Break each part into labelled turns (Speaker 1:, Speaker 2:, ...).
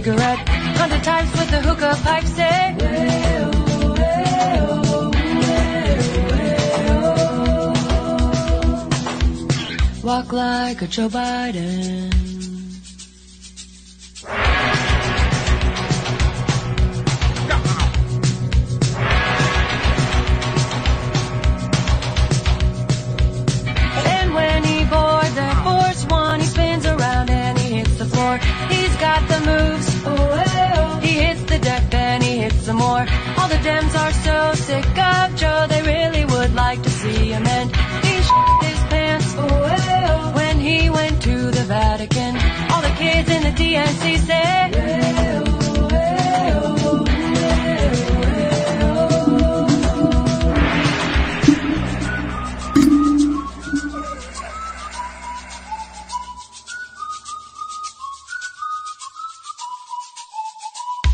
Speaker 1: cigarette. 100 times with the hookah pipe, say, way-oh, way-oh, way-oh. Walk like a Joe Biden. And when he boards Air Force One, he spins around and he hits the floor. He's got the moves, oh, he hits the deck, then he hits some more. All the Dems are so sick of Joe, they really would like to see him end. He his pants, oh, when he went to the Vatican. All the kids in the DNC say,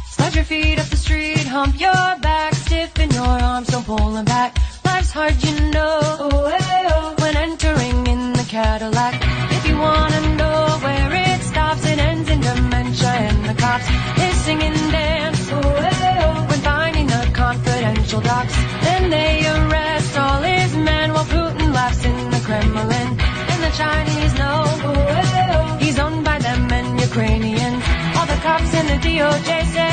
Speaker 1: slide your feet up the street, hump your back, stiffen your arms, don't pull them back. Life's hard, you know, when entering in the Cadillac. If you wanna know where it stops, it ends in dementia and the cops. They sing and dance, when finding the confidential docs. Then they arrest all his men while Putin laughs in the Kremlin. And the Chinese know, he's owned by them and Ukrainians. All the cops in the DOJ say,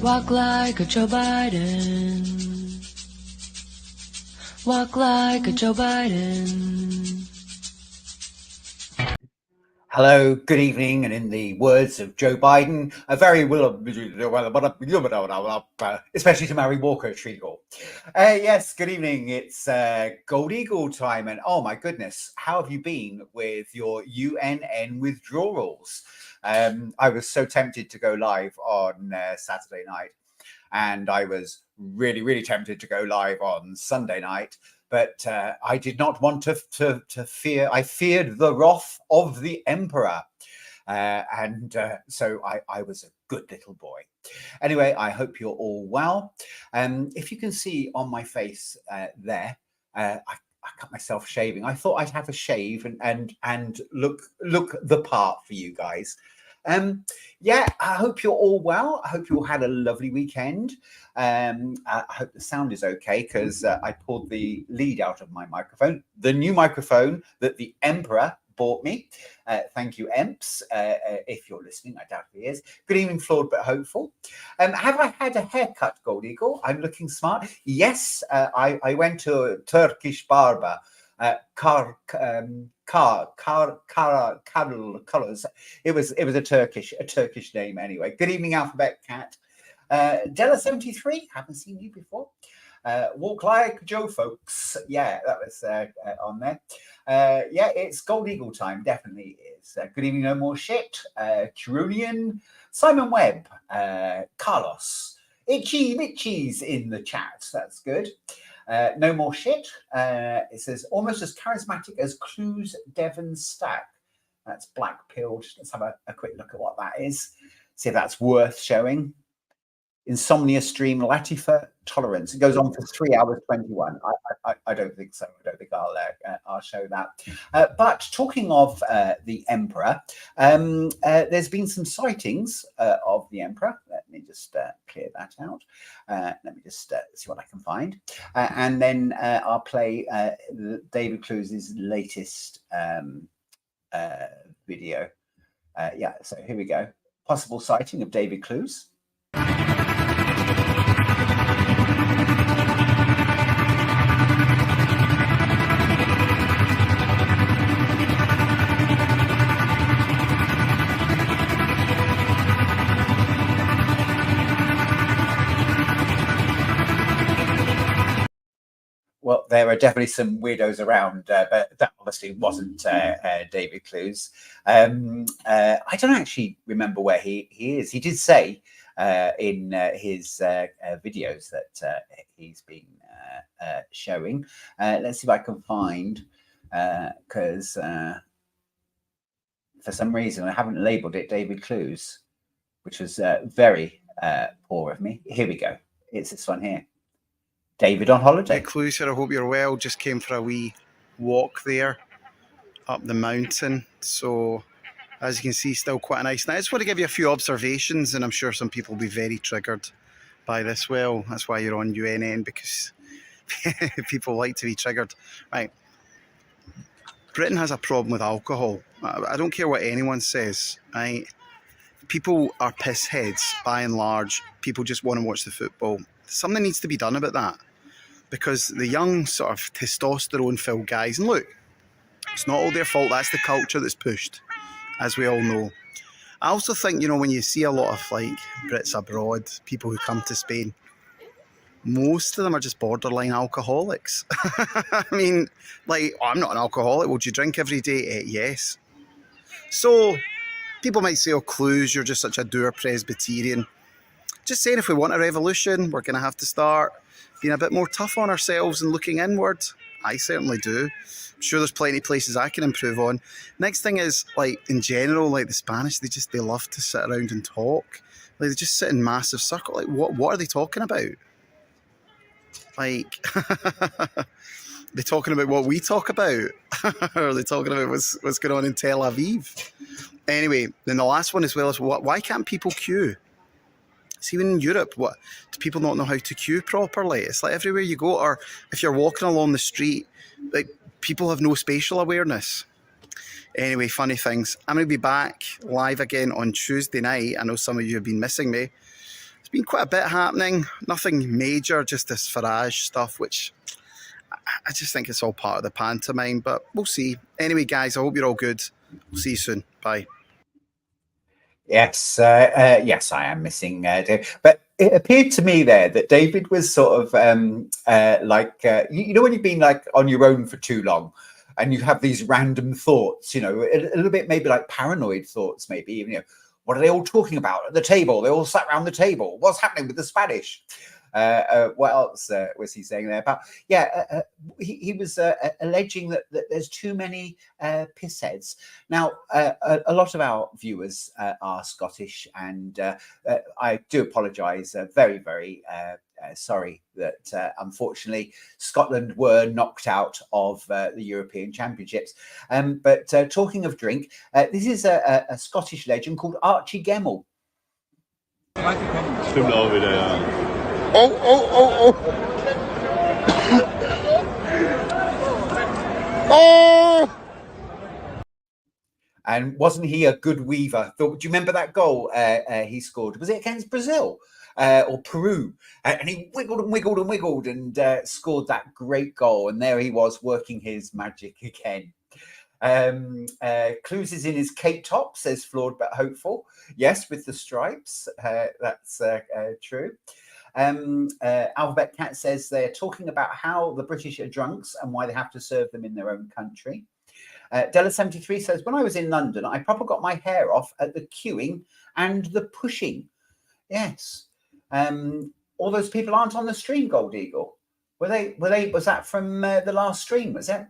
Speaker 1: walk like a Joe Biden. Walk like a Joe Biden.
Speaker 2: Hello, good evening, and in the words of Joe Biden, a very especially to Mary Walker Treacle. Yes, good evening. It's Gold Eagle time, and oh my goodness, how have you been with your UNN withdrawals? I was so tempted to go live on Saturday night, and I was really tempted to go live on Sunday night. But I did not want to fear. I feared the wrath of the emperor. So I was a good little boy. Anyway, I hope you're all well. If you can see on my face there, I cut myself shaving. I thought I'd have a shave and look the part for you guys. Yeah, I hope you're all well. I hope you all had a lovely weekend. I hope the sound is okay, because I pulled the lead out of my microphone, the new microphone that the Emperor bought me. Thank you, Emps. If you're listening, I doubt he is. Good evening, Flawed but Hopeful. Have I had a haircut, Gold Eagle? I'm looking smart. Yes, I went to a Turkish barber. Colors. It was a Turkish name anyway. Good evening, Alphabet Cat. Della 73, haven't seen you before. Walk like Joe, folks. Yeah, that was on there. Yeah, it's Gold Eagle time. Definitely is. Good evening, No More Shit. Kirunian, Simon Webb, Carlos, Itchy Mitchy's in the chat. That's good. No More Shit. It says almost as charismatic as Clues Devon Stack. That's black pilled. Let's have a quick look at what that is. See if that's worth showing. Insomnia stream Latifa tolerance. It goes on for 3 hours 21. I don't think so. I don't think I'll show that. But talking of the Emperor, there's been some sightings of the Emperor. Let me just clear that out. Let me just see what I can find, and then I'll play David Clues' latest video. Yeah. So here we go. Possible sighting of David Clues. Well, there are definitely some weirdos around, but that obviously wasn't David Clues. I don't actually remember where he is. He did say in his videos that he's been showing. Let's see if I can find, because for some reason I haven't labelled it David Clues, which was very poor of me. Here we go. It's this one here. David on holiday.
Speaker 3: Clues here, I hope you're well. Just came for a wee walk there up the mountain. So as you can see, still quite a nice night. I just want to give you a few observations, and I'm sure some people will be very triggered by this. Well, that's why you're on UNN, because people like to be triggered. Right. Britain has a problem with alcohol. I don't care what anyone says. Right. People are piss heads by and large. People just want to watch the football. Something needs to be done about that, because the young sort of testosterone-filled guys, and look, it's not all their fault. That's the culture that's pushed, as we all know. I also think, you know, when you see a lot of like Brits abroad, people who come to Spain, most of them are just borderline alcoholics. I mean, like, oh, I'm not an alcoholic. Well, do you drink every day? Yes. So people might say, oh, Clues, you're just such a dour Presbyterian. Just saying, if we want a revolution, we're going to have to start being a bit more tough on ourselves and looking inward. I certainly do. I'm sure there's plenty of places I can improve on. Next thing is, like, in general, like the Spanish, they love to sit around and talk. Like, they just sit in massive circle. Like, what are they talking about? Like, they're talking about what we talk about? Or are they talking about what's going on in Tel Aviv? Anyway, then the last one as well is, why can't people queue? See, even in Europe, what do people not know how to queue properly? It's like everywhere you go, or if you're walking along the street, like, people have no spatial awareness. Anyway, funny things. I'm going to be back live again on Tuesday night. I know some of you have been missing me. There's been quite a bit happening. Nothing major, just this Farage stuff, which I just think it's all part of the pantomime, but we'll see. Anyway, guys, I hope you're all good. We'll see you soon. Bye.
Speaker 2: Yes, yes, I am missing Dave. But it appeared to me there that David was sort of like, you know, when you've been like on your own for too long and you have these random thoughts, you know, a little bit maybe like paranoid thoughts, maybe, you know, what are they all talking about at the table? They all sat around the table. What's happening with the Spanish? What else was he saying there about? Yeah, he was alleging that there's too many piss heads. Now, a lot of our viewers are Scottish, and I do apologise. Very, very sorry that unfortunately Scotland were knocked out of the European Championships. But talking of drink, this is a Scottish legend called Archie Gemmell.
Speaker 4: Stimmt auch wieder, ja.
Speaker 2: Oh! And wasn't he a good weaver? Do you remember that goal he scored? Was it against Brazil or Peru? And he wiggled and wiggled and wiggled and scored that great goal. And there he was working his magic again. Clues is in his cape top, says Flawed but Hopeful. Yes, with the stripes. That's true. Alphabet Cat says they're talking about how the British are drunks and why they have to serve them in their own country. Della73 says, when I was in London, I proper got my hair off at the queuing and the pushing. Yes. All those people aren't on the stream, GoldEagle. Was that from the last stream, was it?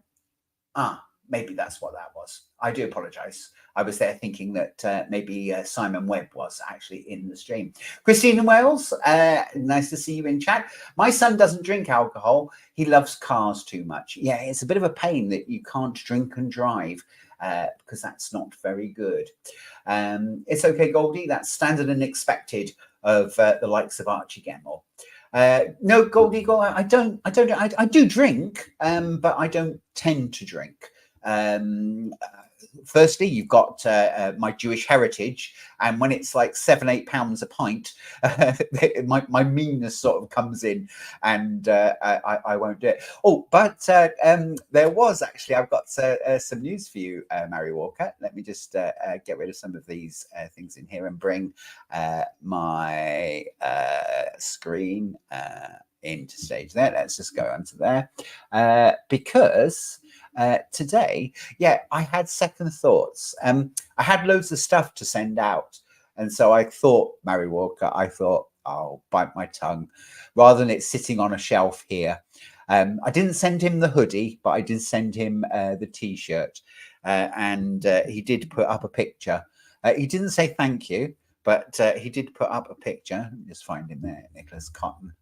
Speaker 2: Maybe that's what that was. I do apologise. I was there thinking that maybe Simon Webb was actually in the stream. Christine in Wales, nice to see you in chat. My son doesn't drink alcohol. He loves cars too much. Yeah, it's a bit of a pain that you can't drink and drive because that's not very good. It's okay, Goldie. That's standard and expected of the likes of Archie Gemmell. No, GoldEagle, I do drink, but I don't tend to drink. Firstly, you've got my Jewish heritage, and when it's like £7-8 a pint, my meanness sort of comes in, and I won't do it. Oh, but there was actually, I've got some news for you, Mary Walker. Let me just get rid of some of these things in here and bring my screen into stage there. Let's just go onto there because today, I had second thoughts. I had loads of stuff to send out, and so I thought, Mary Walker, I'll bite my tongue rather than it sitting on a shelf here. I didn't send him the hoodie, but I did send him the t-shirt, and he did put up a picture. He didn't say thank you, but he did put up a picture. Let me just find him there, Nicholas Cotton.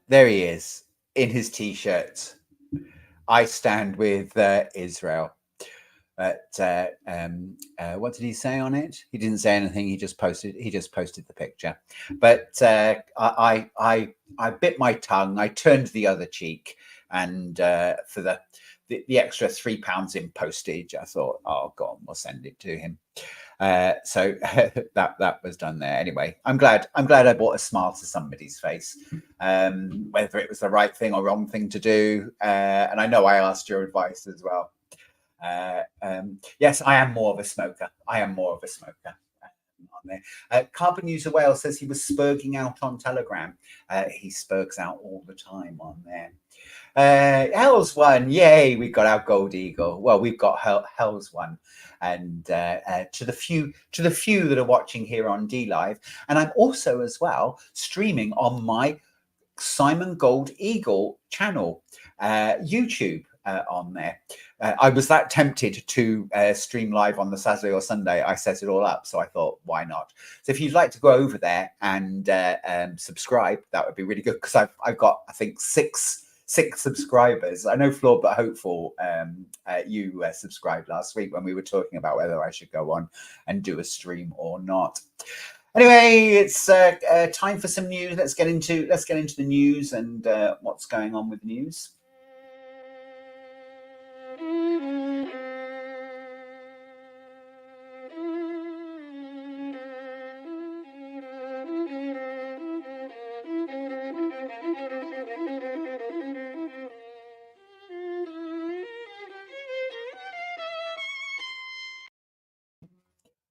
Speaker 2: There he is. in his t-shirt. I stand with Israel. But what did he say on it? He didn't say anything. He just posted the picture. But I bit my tongue. I turned the other cheek, and for the extra £3 in postage, I thought, oh, go on, we'll send it to him. So that was done there. Anyway, I'm glad I brought a smile to somebody's face, whether it was the right thing or wrong thing to do. And I know I asked your advice as well. Yes, I am more of a smoker. On there. Carbon User Wales says he was spurging out on Telegram. He spurgs out all the time on there. Hell's one, yay! We got our GoldEagle. Well, we've got Hell's one, and to the few that are watching here on DLive, and I'm also as well streaming on my Simon GoldEagle channel, YouTube. On there, I was that tempted to stream live on the Saturday or Sunday. I set it all up, so I thought, why not? So if you'd like to go over there and subscribe, that would be really good, because I've got, I think, six subscribers. I know Flawed but Hopeful, you subscribed last week when we were talking about whether I should go on and do a stream or not. Anyway, it's time for some news. Let's get into the news and what's going on with the news.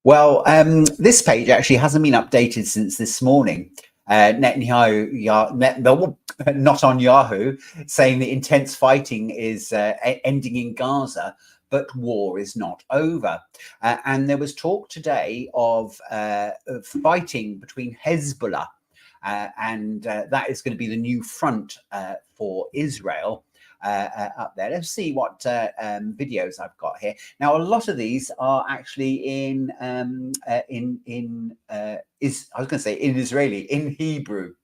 Speaker 2: Well, this page actually hasn't been updated since this morning. Netanyahu, not on Yahoo, saying that intense fighting is ending in Gaza, but war is not over. And there was talk today of fighting between Hezbollah, and that is going to be the new front for Israel. Up there. Let's see what videos I've got here. Now, a lot of these are actually in Israeli, in Hebrew,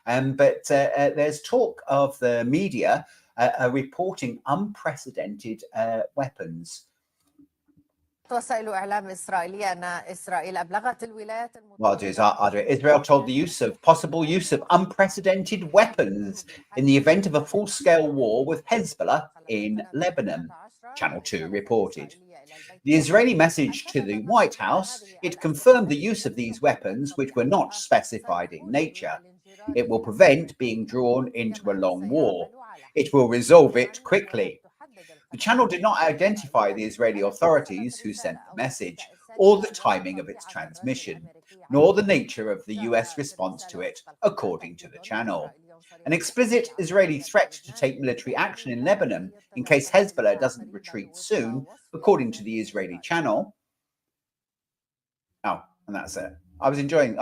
Speaker 2: but there's talk of the media reporting unprecedented weapons. Well, Israel told the possible use of unprecedented weapons in the event of a full-scale war with Hezbollah in Lebanon, Channel 2 reported. The Israeli message to the White House, it confirmed the use of these weapons, which were not specified in nature. It will prevent being drawn into a long war. It will resolve it quickly. The channel did not identify the Israeli authorities who sent the message, or the timing of its transmission, nor the nature of the US response to it, according to the channel. An explicit Israeli threat to take military action in Lebanon in case Hezbollah doesn't retreat soon, according to the Israeli channel. Oh, and that's it. I was enjoying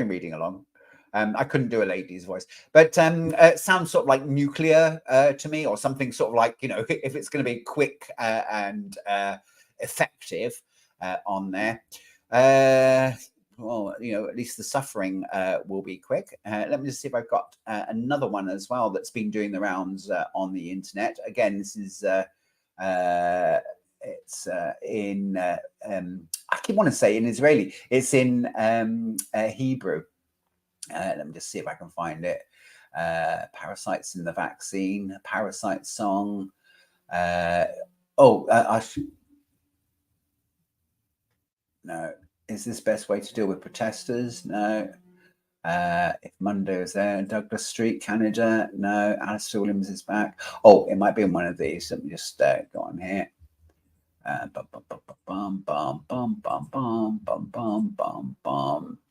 Speaker 2: reading along. I couldn't do a lady's voice, but it sounds sort of like nuclear to me, or something sort of like, you know, if it's going to be quick and effective on there. Well, you know, at least the suffering will be quick. Let me just see if I've got another one as well that's been doing the rounds on the internet. Again, this is it's in I keep want to say in Israeli. It's in Hebrew. Let me just see if I can find it. Parasites in the vaccine, parasite song. No. Is this best way to deal with protesters? No. If Mundo is there, Douglas Street, Canada. No. Alistair Williams is back. Oh, it might be in one of these. Let me just go on here.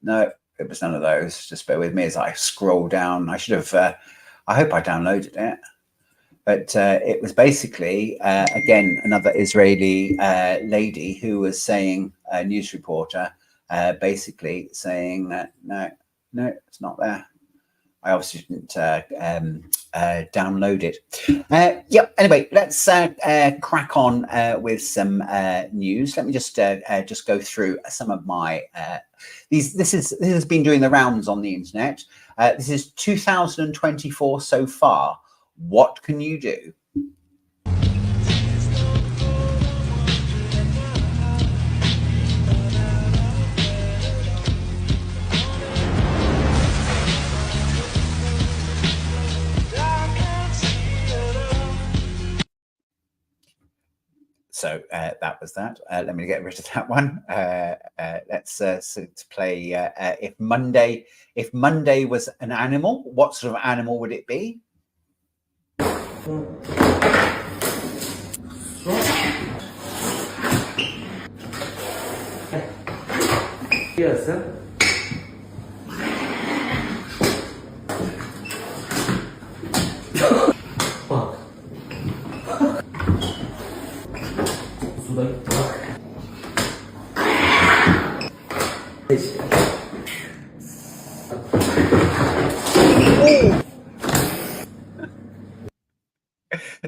Speaker 2: No. It was none of those. Just bear with me as I scroll down. I should have, I hope I downloaded it. But it was basically, again, another Israeli lady who was saying, a news reporter, basically saying that, no, it's not there. I obviously didn't download it. Yep. Anyway, let's crack on with some news. Let me just go through some of my this has been doing the rounds on the internet. This is 2024 so far What can you do? So that was that. Let me get rid of that one. Let's play. If Monday was an animal, what sort of animal would it be?
Speaker 4: Yes, sir. Fuck.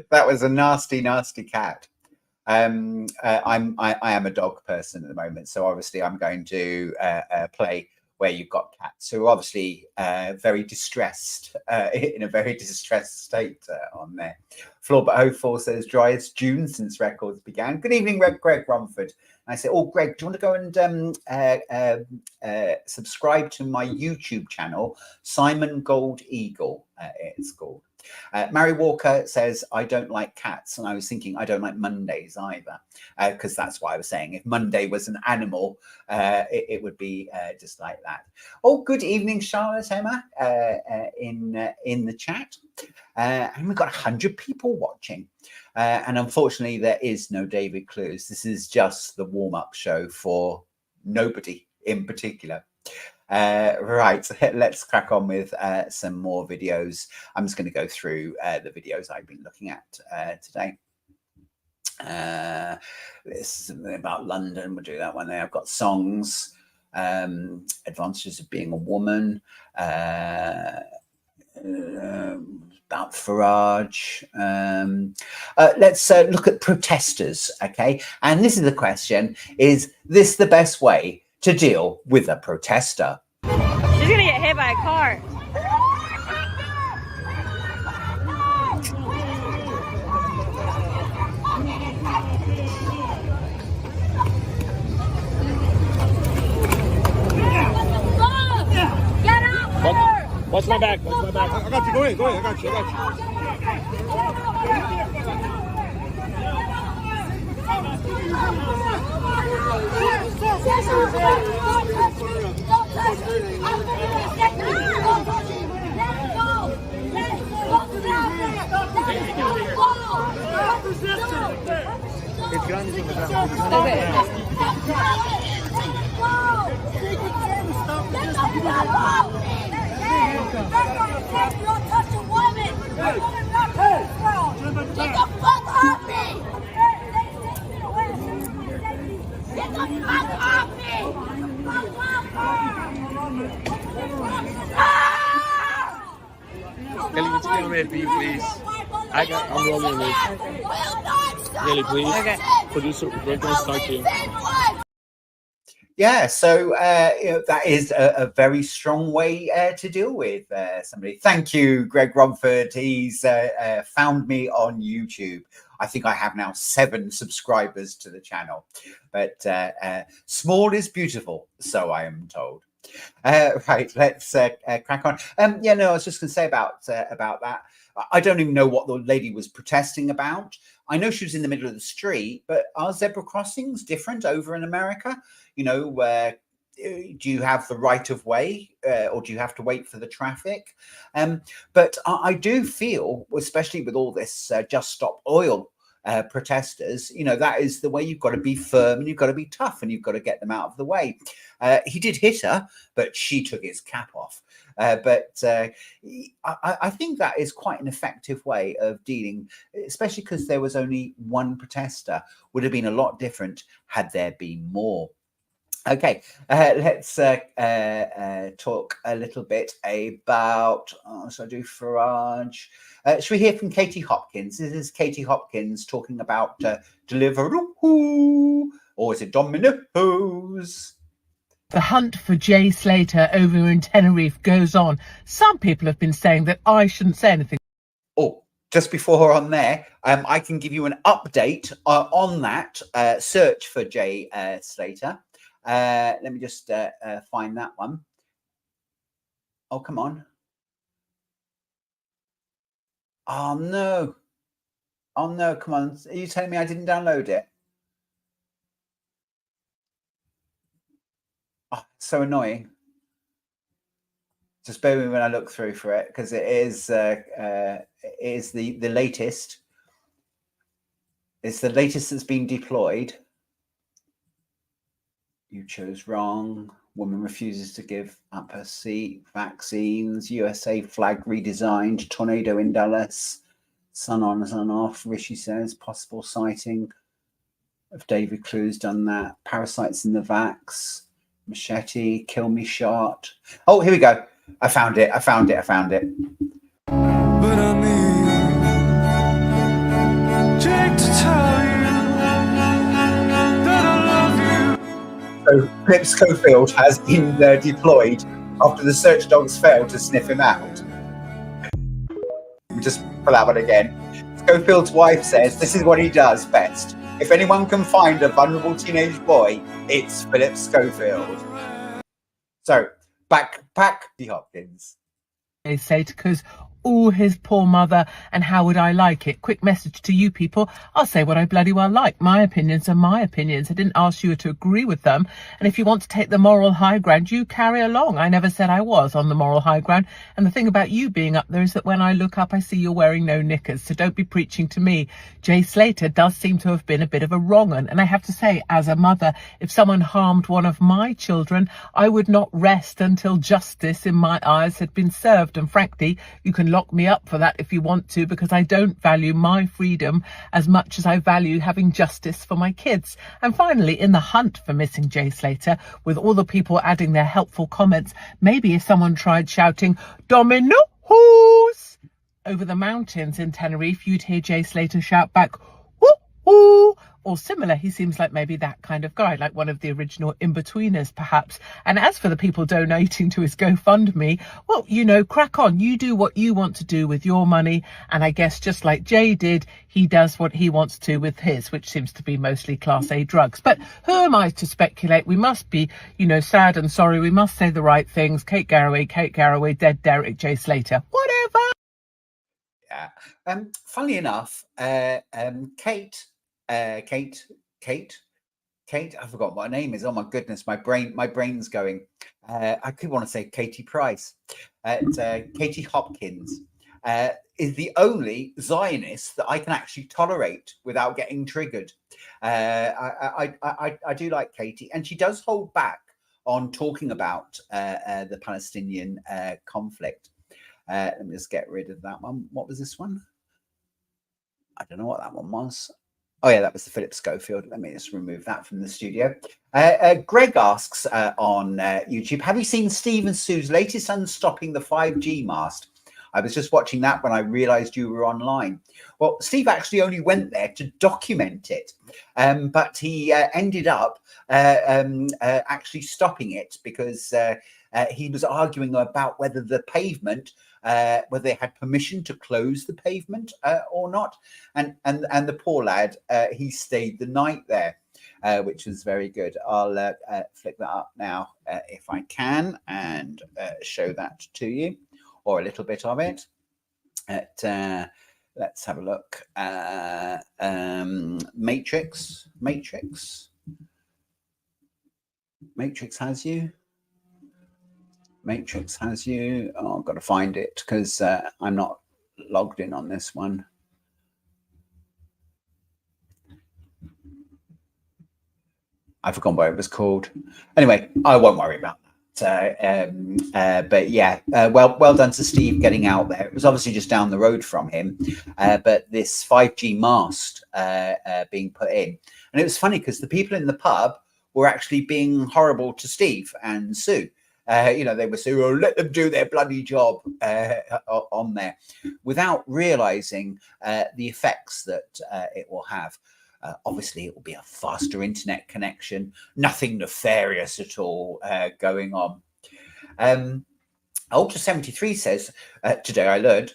Speaker 2: That was a nasty, nasty cat. I am a dog person at the moment, so obviously I'm going to play where you've got cats who are obviously very distressed, in a very distressed state on there. Floorbot 04 says, driest June since records began. Good evening, Greg Rumford. And I said, oh, Greg, do you want to go and subscribe to my YouTube channel, Simon GoldEagle, it's called. Mary Walker says, I don't like cats. And I was thinking, I don't like Mondays either, because that's what I was saying. If Monday was an animal, it would be just like that. Oh, good evening, Charlotte Emma, in the chat. And we've got 100 people watching. And unfortunately, there is no David Clues. This is just the warm-up show for nobody in particular. Right, let's crack on with some more videos. I'm just going to go through the videos I've been looking at today. This is something about London. We'll do that one there. I've got songs, advantages of being a woman, about Farage. Let's look at protesters, okay? And this is the question: is this the best way to deal with a protester?
Speaker 5: She's gonna get hit by a car. Get out!
Speaker 6: Watch my back. Watch my back. I got you. Go ahead. Go ahead. I got you. Kelly, would you get over here, please? I'm rolling this. Kelly, please. Okay. Producer, we're going to start here.
Speaker 2: Yeah, so that is a very strong way to deal with somebody. Thank you, Greg Rumford. He's found me on YouTube. I think I have now 7 subscribers to the channel. But small is beautiful, so I am told. Right, let's crack on. Yeah, no, I was just going to say about that. I don't even know what the lady was protesting about. I know she was in the middle of the street, but are zebra crossings different over in America? You know, do you have the right of way or do you have to wait for the traffic? But I do feel, especially with all this Just Stop Oil protesters, you know, that is the way. You've got to be firm and you've got to be tough and you've got to get them out of the way. He did hit her, but she took his cap off. But I think that is quite an effective way of dealing, especially because there was only one protester. Would have been a lot different had there been more. Okay, let's talk a little bit about, so I do Farage. Should we hear from Katie Hopkins? This is Katie Hopkins talking about Deliveroo, or is it Domino's?
Speaker 7: The hunt for Jay Slater over in Tenerife goes on. Some people have been saying that I shouldn't say anything.
Speaker 2: Oh, just before on there, I can give you an update on that. Search for Jay Slater. Let me just find that one. Oh, come on. Oh, no. Oh, no, come on. Are you telling me I didn't download it? Oh, so annoying. Just bear with me when I look through for it, because it is the latest. It's the latest that's been deployed. You chose wrong. Woman refuses to give up her seat. Vaccines. USA flag redesigned. Tornado in Dallas. Sun on, sun off. Rishi says possible sighting of David Clue's done that. Parasites in the vax. Machete. Kill me shot. Oh, here we go. I found it. But I need Jake to tell you that I love you. So Pip Schofield has been deployed after the search dogs failed to sniff him out. Just pull that one again. Schofield's wife says this is what he does best. If anyone can find a vulnerable teenage boy, it's Philip Schofield. So back the Hopkins.
Speaker 7: They say because his poor mother, and how would I like it? Quick message to you people. I'll say what I bloody well like. My opinions are my opinions. I didn't ask you to agree with them. And if you want to take the moral high ground, you carry along. I never said I was on the moral high ground. And the thing about you being up there is that when I look up, I see you're wearing no knickers. So don't be preaching to me. Jay Slater does seem to have been a bit of a wrong un. And I have to say, as a mother, if someone harmed one of my children, I would not rest until justice in my eyes had been served. And frankly, you can lock me up for that if you want to, because I don't value my freedom as much as I value having justice for my kids. And finally, in the hunt for missing Jay Slater, with all the people adding their helpful comments, maybe if someone tried shouting Dominoes over the mountains in Tenerife, you'd hear Jay Slater shout back woo, or similar. He seems like maybe that kind of guy, like one of the original in-betweeners, perhaps. And as for the people donating to his GoFundMe, well, you know, crack on. You do what you want to do with your money. And I guess just like Jay did, he does what he wants to with his, which seems to be mostly Class A drugs. But who am I to speculate? We must be, you know, sad and sorry. We must say the right things. Kate Garraway, dead Derek, Jay Slater, whatever.
Speaker 2: Yeah. Funnily enough, Kate, I forgot what her name is. Oh my goodness, my brain's going. I could want to say Katie Price. It's Katie Hopkins is the only Zionist that I can actually tolerate without getting triggered. I do like Katie, and she does hold back on talking about the Palestinian conflict. Let me just get rid of that one. What was this one? I don't know what that one was. Oh, yeah, that was the Philip Schofield. Let me just remove that from the studio. Greg asks on YouTube, have you seen Steve and Sue's latest Unstopping the 5G mast? I was just watching that when I realized you were online. Well, Steve actually only went there to document it, but he ended up actually stopping it because he was arguing about whether the pavement, whether they had permission to close the pavement or not. And the poor lad, he stayed the night there, which was very good. I'll flick that up now if I can and show that to you, or a little bit of it. Let's have a look. Matrix has you. Matrix has you. Oh, I've got to find it because I'm not logged in on this one. I've forgotten what it was called. Anyway, I won't worry about that. But yeah, well done to Steve getting out there. It was obviously just down the road from him, but this 5G mast being put in. And it was funny because the people in the pub were actually being horrible to Steve and Sue. You know, they were saying, oh, let them do their bloody job on there, without realizing the effects that it will have. Obviously, it will be a faster internet connection, nothing nefarious at all going on. Ultra 73 says, today I learned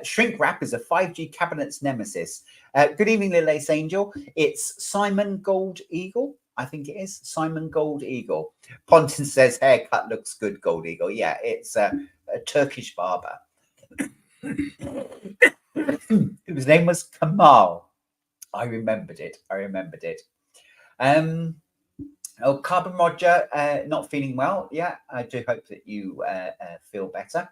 Speaker 2: Shrink wrap is a 5G cabinet's nemesis. Good evening, Little Ace Angel. It's Simon GoldEagle. I think it is Simon GoldEagle. Ponton says haircut looks good, GoldEagle. Yeah, it's a Turkish barber. Whose name was Kamal. I remembered it. Oh, Carbon Roger, not feeling well. Yeah, I do hope that you feel better.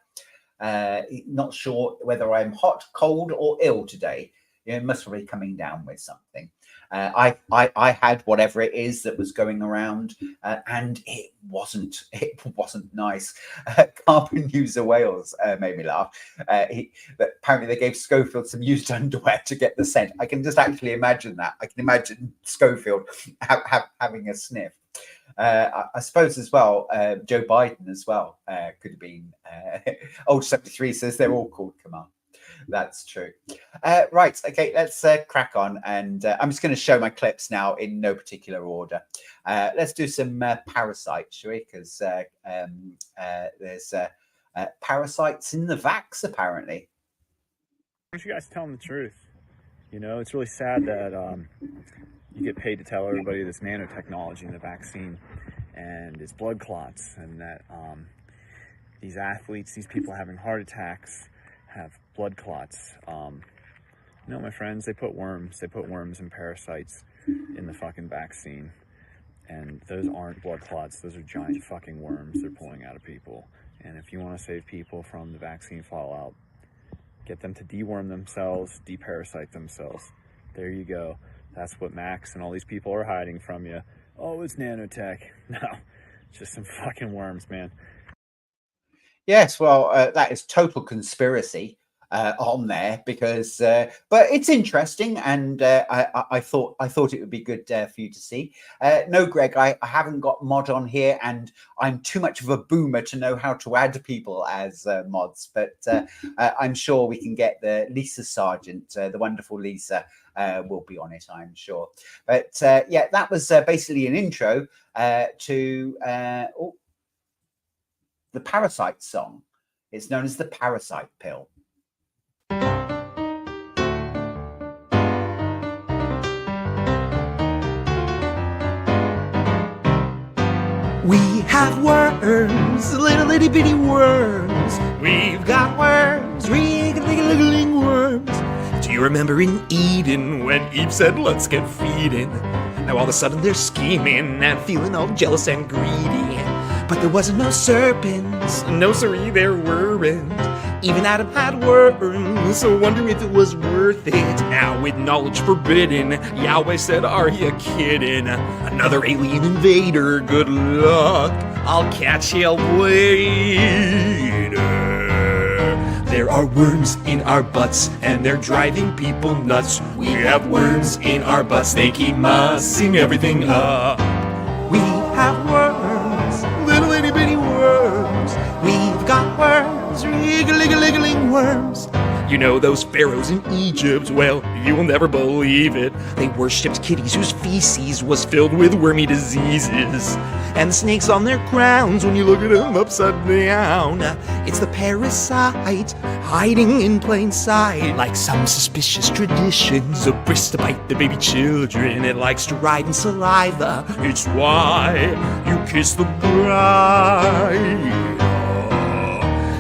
Speaker 2: Not sure whether I'm hot, cold, or ill today. You must be coming down with something. I had whatever it is that was going around, and it wasn't nice. Carbon User Wales made me laugh. But apparently they gave Schofield some used underwear to get the scent. I can just actually imagine that. I can imagine Schofield having a sniff. I suppose as well, Joe Biden as well could have been. Old 73 says they're all called Kamal. That's true. Right. Okay. Let's crack on. And I'm just going to show my clips now in no particular order. Let's do some parasites, shall we? Because there's parasites in the vax, apparently.
Speaker 8: Aren't you guys telling the truth? You know, it's really sad that you get paid to tell everybody this nanotechnology in the vaccine and it's blood clots, and that these athletes, these people having heart attacks, have blood clots. No, my friends, they put worms and parasites in the fucking vaccine, and those aren't blood clots. Those are giant fucking worms they're pulling out of people. And if you want to save people from the vaccine fallout, get them to deworm themselves, deparasite themselves. There you go. That's what Max and all these people are hiding from you. Oh, it's nanotech. No, it's just some fucking worms, man.
Speaker 2: Yes, well, that is total conspiracy on there, because but it's interesting, and I thought it would be good for you to see. No, Greg, I haven't got mod on here, and I'm too much of a boomer to know how to add people as mods, but I'm sure we can get the Lisa Sargent, the wonderful Lisa, will be on it, I'm sure. But yeah, that was basically an intro to the Parasite song. It's known as the Parasite Pill.
Speaker 9: We have worms, little itty bitty worms. We've got worms, wriggling worms. Do you remember in Eden when Eve said, let's get feeding? Now all of a sudden they're scheming and feeling all jealous and greedy. But there wasn't no serpents, no siree, there weren't. Even Adam had worms, so wondering if it was worth it. Now with knowledge forbidden, Yahweh said, are you kidding? Another alien invader, good luck, I'll catch you later. There are worms in our butts, and they're driving people nuts. We have worms in our butts, they keep mussing everything up. We have worms, little itty bitty worms. We've got worms, wriggling worms. You know those pharaohs in Egypt? Well, you will never believe it. They worshipped kitties whose feces was filled with wormy diseases. And the snakes on their crowns, when you look at them upside down, it's the parasite hiding in plain sight. Like some suspicious traditions, a breast to bite the baby children. It likes to ride in saliva, it's why you kiss the bride.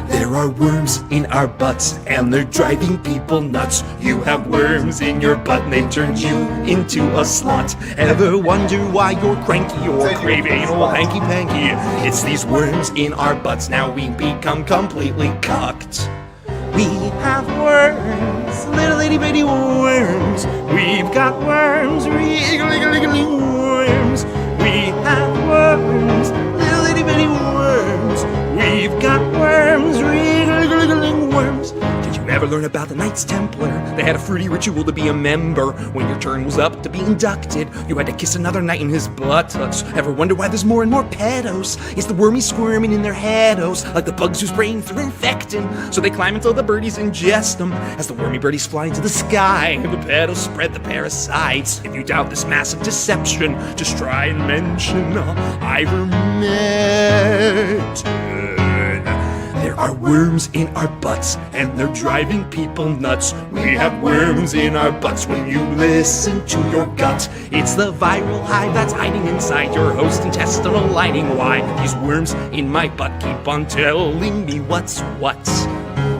Speaker 9: There are worms in our butts, and they're driving people nuts. You have worms in your butt, and they turned you into a slut. Ever wonder why you're cranky or crave anal hanky-panky? It's these worms in our butts, now we become completely cucked. We have worms, little itty bitty worms. We've got worms, wriggling worms. We have worms, little itty bitty worms. We've got worms, wriggling worms. Did you ever learn about the Knights Templar? They had a fruity ritual to be a member. When your turn was up to be inducted, you had to kiss another knight in his buttocks. Ever wonder why there's more and more pedos? It's the wormies squirming in their heados, like the bugs whose brains are infecting. So they climb until the birdies ingest them. As the wormy birdies fly into the sky, the pedos spread the parasites. If you doubt this massive deception, just try and mention ivermectin. There There are worms in our butts, and they're driving people nuts. We have worms in our butts when you listen to your gut. It's the viral hive that's hiding inside your host intestinal lining. Why? These worms in my butt keep on telling me what's what.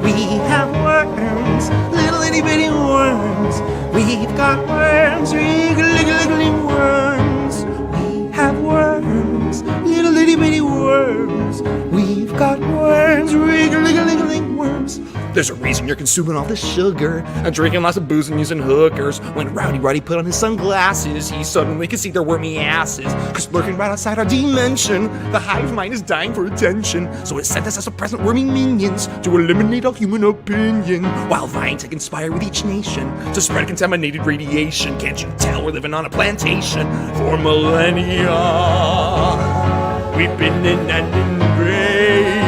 Speaker 9: We have worms, little itty bitty worms. We've got worms, wriggling worms. We have worms, little itty bitty worms. We've got worms, wriggling worms. There's a reason you're consuming all this sugar and drinking lots of booze and using hookers. When Rowdy Roddy put on his sunglasses, he suddenly could see their wormy asses. Cause lurking right outside our dimension, the hive mind is dying for attention. So it sent us as a present wormy minions to eliminate all human opinion, while vying to conspire with each nation to spread contaminated radiation. Can't you tell we're living on a plantation for millennia? We've been in an invasion.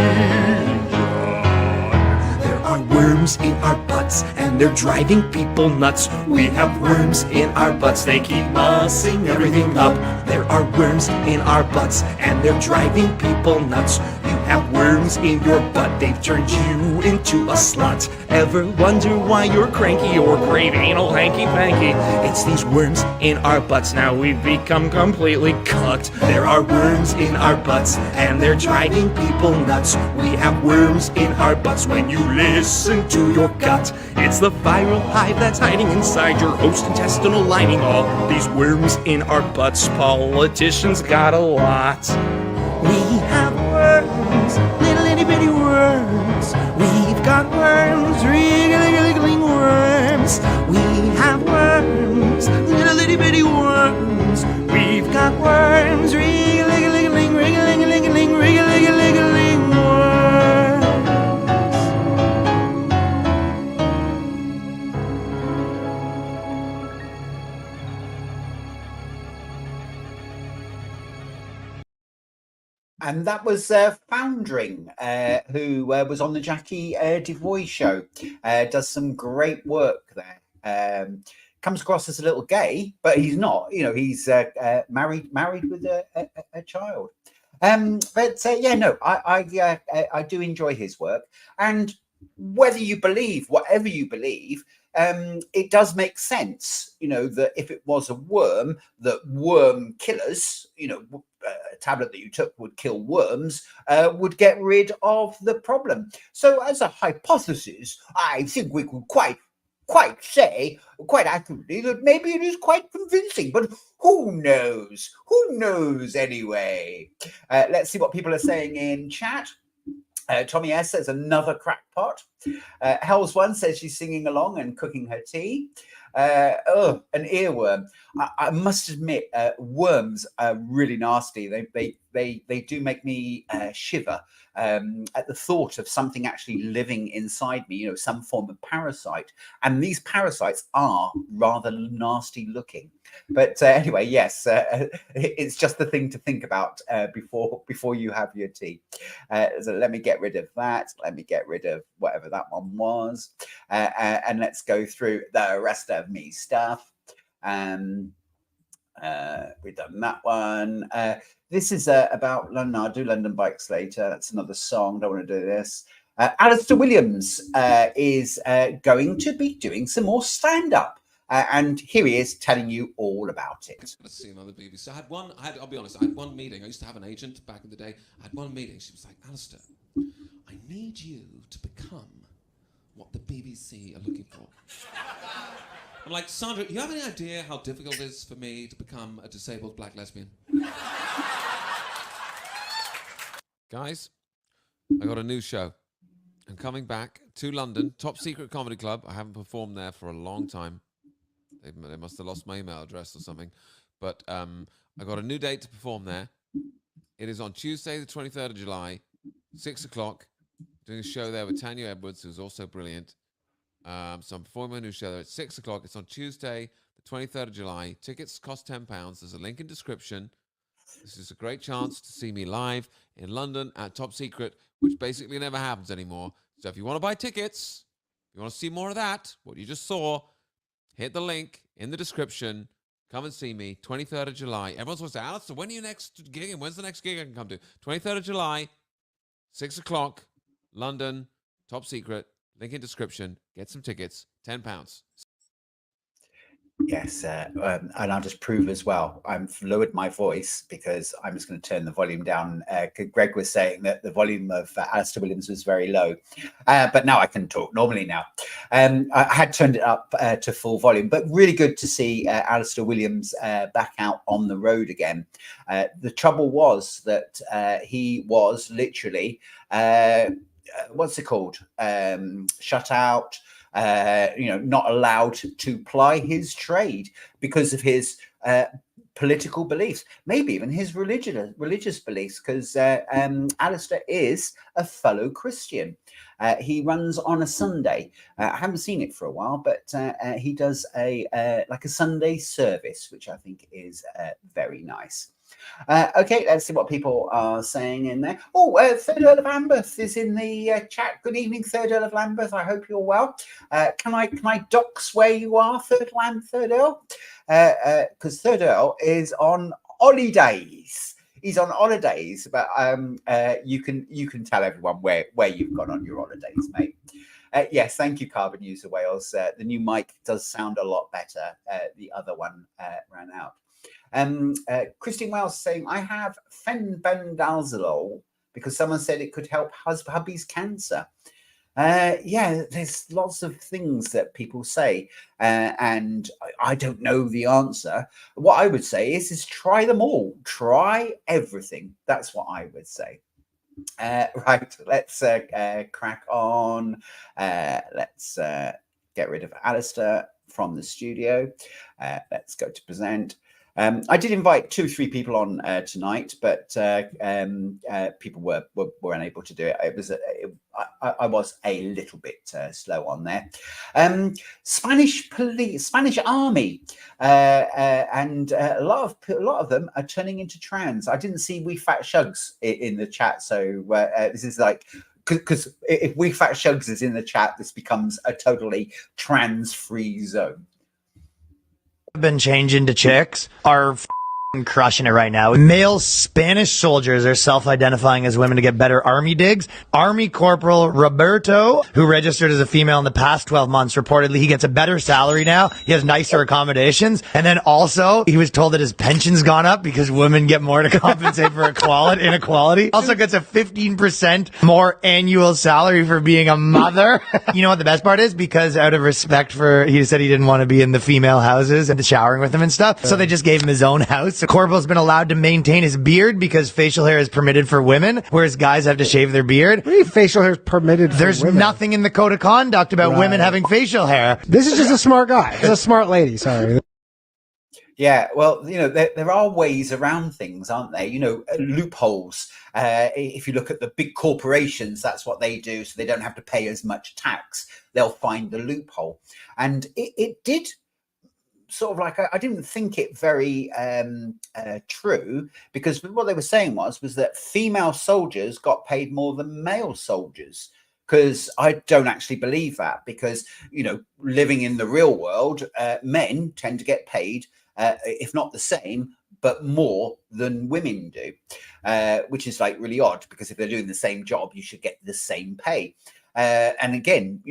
Speaker 9: Worms in our butts, and they're driving people nuts. We have worms in our butts, they keep mussing everything up. There are worms in our butts, and they're driving people nuts. You have worms in your butt, they've turned you into a slut. Ever wonder why you're cranky or crave anal hanky-panky? It's these worms in our butts, now we've become completely cooked. There are worms in our butts, and they're driving people nuts. We have worms in our butts when you listen to your gut. It's the viral hive that's hiding inside your host intestinal lining. All these worms in our butts, politicians got a lot. We have worms, little itty bitty worms. We've got worms, wriggling worms. We have worms, little itty bitty worms. We've got worms, wriggling worms.
Speaker 2: And that was Foundering, who was on the Jackie Devoy show. Does some great work there. Comes across as a little gay, but he's not. You know, he's married with a child. But yeah, no, I do enjoy his work. And whether you believe whatever you believe, it does make sense, you know, that if it was a worm, that worm killers, you know, a tablet that you took would kill worms, would get rid of the problem. So as a hypothesis, I think we could quite say quite accurately that maybe it is quite convincing, but who knows? Who knows anyway? Let's see what people are saying in chat. Tommy S says another crackpot. Hells One says she's singing along and cooking her tea. An earworm. I must admit, worms are really nasty. They do make me shiver at the thought of something actually living inside me, you know, some form of parasite. And these parasites are rather nasty looking. But anyway, yes, it's just the thing to think about before you have your tea. So let me get rid of that. Let me get rid of whatever that one was. And let's go through the rest of me stuff. We've done that one. This is about London. I'll do London Bikes later. That's another song. Don't want to do this. Alistair Williams is going to be doing some more stand-up. And here he is telling you all about it.
Speaker 10: Let's see another BBC. I'll be honest, I had one meeting. I used to have an agent back in the day. I had one meeting. She was like, Alistair, I need you to become what the BBC are looking for. I'm like, Sandra, you have any idea how difficult it is for me to become a disabled black lesbian? Guys, I got a new show. I'm coming back to London, Top Secret Comedy Club. I haven't performed there for a long time. They must have lost my email address or something. But I got a new date to perform there. It is on Tuesday, the 23rd of July, 6 o'clock. Doing a show there with Tanya Edwards, who's also brilliant. So I'm performing a new show there at 6 o'clock. It's on Tuesday, the 23rd of July. Tickets cost £10. There's a link in description. This is a great chance to see me live in London at Top Secret, which basically never happens anymore. So if you want to buy tickets, if you want to see more of that, what you just saw, hit the link in the description. Come and see me, 23rd of July. Everyone's going to say, Alistair, when are you next gigging? When's the next gig I can come to? 23rd of July, 6 o'clock. London, top secret, link in description. Get some tickets, £10.
Speaker 2: Yes, and I'll just prove as well. I've lowered my voice because I'm just going to turn the volume down. Greg was saying that the volume of Alistair Williams was very low, but now I can talk normally now. I had turned it up to full volume, but really good to see Alistair Williams back out on the road again. The trouble was that he was literally, what's it called? Shut out. Not allowed to ply his trade because of his political beliefs, maybe even his religious beliefs, because Alistair is a fellow Christian. He runs on a Sunday. I haven't seen it for a while, but he does a Sunday service, which I think is very nice. Okay, let's see what people are saying in there. Oh, Third Earl of Lambeth is in the chat. Good evening, Third Earl of Lambeth. I hope you're well. Can I dox where you are, Third Earl? Because Third Earl is on holidays. He's on holidays, but you can tell everyone where you've gone on your holidays, mate. Yes, thank you, Carbon User Wales. The new mic does sound a lot better. The other one ran out. Christine Wells saying, I have fenbendazole because someone said it could help hubby's cancer. Yeah, there's lots of things that people say, and I don't know the answer. What I would say is try them all. Try everything. That's what I would say. Right, let's crack on. Let's get rid of Alistair from the studio. Let's go to present. I did invite 2 or 3 people on tonight, but people were unable to do it. I was a little bit slow on there. Spanish army, and a lot of them are turning into trans. I didn't see We Fat Shugs in the chat, so this is like, because if We Fat Shugs is in the chat, this becomes a totally trans-free zone.
Speaker 11: Been changing to chicks are crushing it right now. Male Spanish soldiers are self-identifying as women to get better army digs. Army Corporal Roberto, who registered as a female in the past 12 months, reportedly he gets a better salary now. He has nicer accommodations. And then also, he was told that his pension's gone up because women get more to compensate for inequality. Also gets a 15% more annual salary for being a mother. You know what the best part is? Because out of respect for, he said he didn't want to be in the female houses and showering with them and stuff. So they just gave him his own house. So Corporal's been allowed to maintain his beard because facial hair is permitted for women, whereas guys have to shave their beard.
Speaker 12: What do you mean facial hair is permitted for
Speaker 11: There's
Speaker 12: women?
Speaker 11: nothing in the code of conduct about women having facial hair.
Speaker 12: This is just a smart guy. It's a smart lady, sorry.
Speaker 2: Yeah, well, there are ways around things, aren't there? Loopholes. If you look at the big corporations, that's what they do, so they don't have to pay as much tax. They'll find the loophole. And it did sort of like, I didn't think it very true, because what they were saying was that female soldiers got paid more than male soldiers. Because I don't actually believe that, because, living in the real world, men tend to get paid, if not the same, but more than women do, which is like really odd, because if they're doing the same job, you should get the same pay. And again,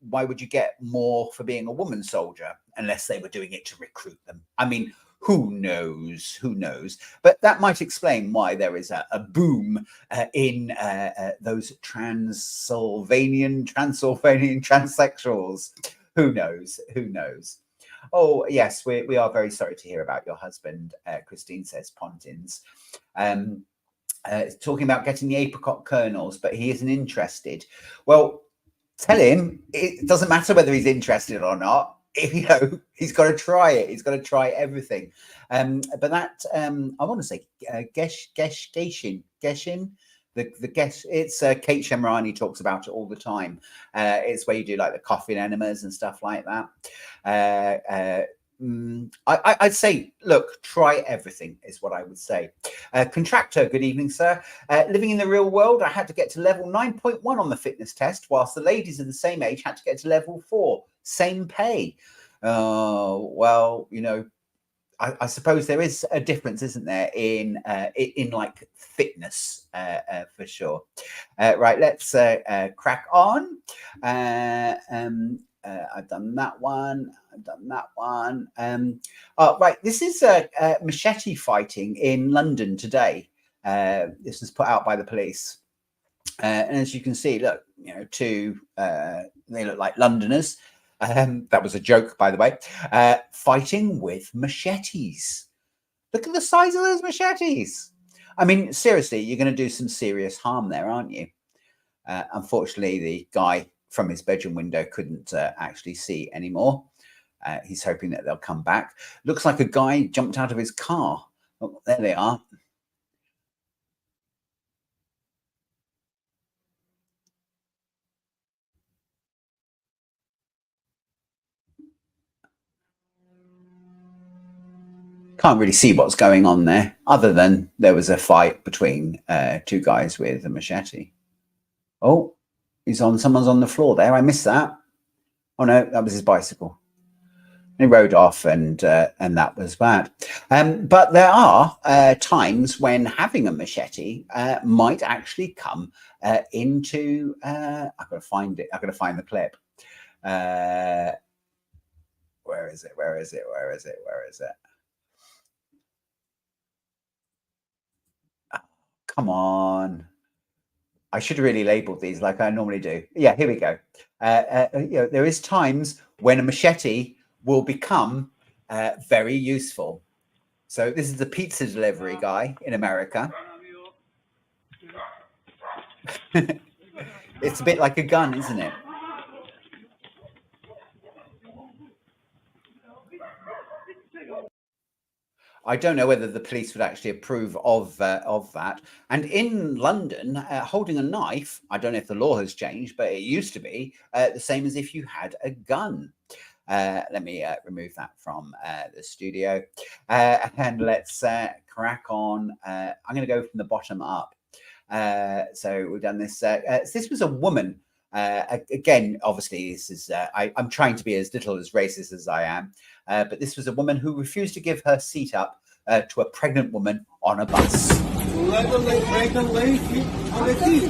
Speaker 2: why would you get more for being a woman soldier unless they were doing it to recruit them? I mean, who knows? Who knows? But that might explain why there is a boom in those Transylvanian transsexuals. Who knows? Who knows? Oh, yes, we are very sorry to hear about your husband, Christine says Pontins. Talking about getting the apricot kernels, but he isn't interested. Well, tell him it doesn't matter whether he's interested or not. He's got to try it. He's got to try everything. But that I want to say Geshin. The guess, it's Kate Shemirani talks about it all the time. It's where you do like the coffin enemas and stuff like that. I'd say, look, try everything is what I would say. Contractor, good evening, sir. Living in the real world, I had to get to level 9.1 on the fitness test, whilst the ladies of the same age had to get to level 4. Same pay. Well, I suppose there is a difference, isn't there, in like fitness for sure. Right, let's crack on. I've done that one. I've done that one. Right, this is machete fighting in London today. This was put out by the police. And as you can see, look, you know, they look like Londoners. That was a joke, by the way. Fighting with machetes. Look at the size of those machetes. I mean, seriously, you're going to do some serious harm there, aren't you? Unfortunately, the guy from his bedroom window couldn't actually see anymore. He's hoping that they'll come back. Looks like a guy jumped out of his car. Oh, there they are. Can't really see what's going on there, other than there was a fight between two guys with a machete. Oh, someone's on the floor there. I missed that. Oh no, that was his bicycle. He rode off, and that was bad. But there are times when having a machete might actually come into. I've got to find it. I've got to find the clip. Where is it? Where is it? Where is it? Where is it? Come on. I should have really labeled these like I normally do. Yeah, here we go. You know, there is times when a machete will become very useful. So this is the pizza delivery guy in America. It's a bit like a gun, isn't it? I don't know whether the police would actually approve of that. And in London, holding a knife, I don't know if the law has changed, but it used to be the same as if you had a gun. Let me remove that from the studio. And let's crack on. I'm going to go from the bottom up. So we've done this. This was a woman. Again, obviously, this is I'm trying to be as little as racist as I am. But this was a woman who refused to give her seat up to a pregnant woman on a bus.
Speaker 13: Let the lady on the seat.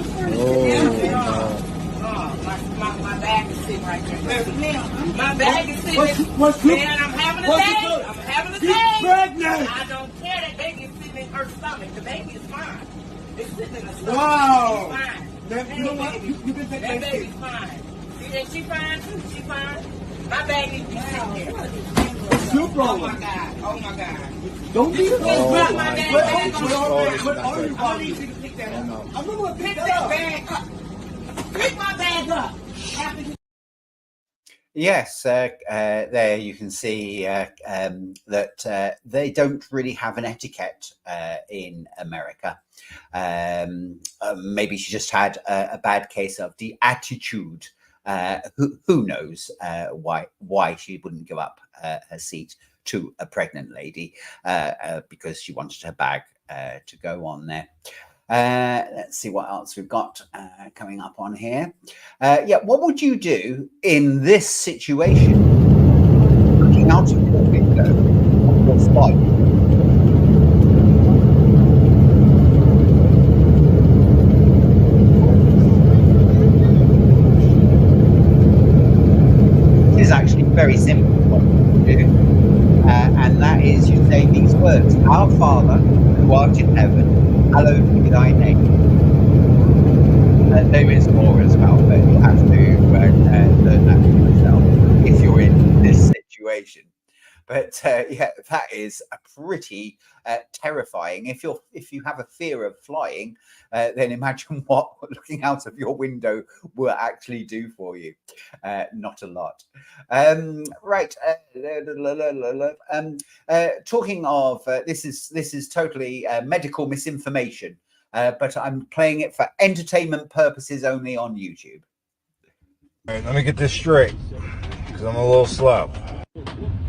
Speaker 13: My bag is sitting right there. My bag is sitting. Man, I'm having a day. I'm having a day. Pregnant. I don't care. That baby is sitting in her stomach. The baby is fine. It's sitting in the stomach. Wow. It's fine. You know what? You can take that baby's fine. See that she fine too? She fine. My bag needs to be sitting there. Super. Oh my God. Oh my God. Don't be afraid. Drop my bag. I need you to pick that up. I'm going to pick that bag up. Pick my bag up.
Speaker 2: Yes, there you can see that they don't really have an etiquette in America. Maybe she just had a bad case of the attitude. Who knows why she wouldn't give up her seat to a pregnant lady because she wanted her bag to go on there. Let's see what else we've got coming up on here. Yeah, what would you do in this situation? Looking out of your window of your flight. It is actually very simple what you do. And that is you say these words: Our Father, who art in heaven, hallowed be thy name. There is more as well, but you'll have to learn that for yourself if you're in this situation. But yeah, that is a pretty terrifying. If you have a fear of flying, then imagine what looking out of your window will actually do for you. Not a lot. Right. Talking of this is totally medical misinformation, but I'm playing it for entertainment purposes only on YouTube.
Speaker 14: All right, let me get this straight, because I'm a little slow.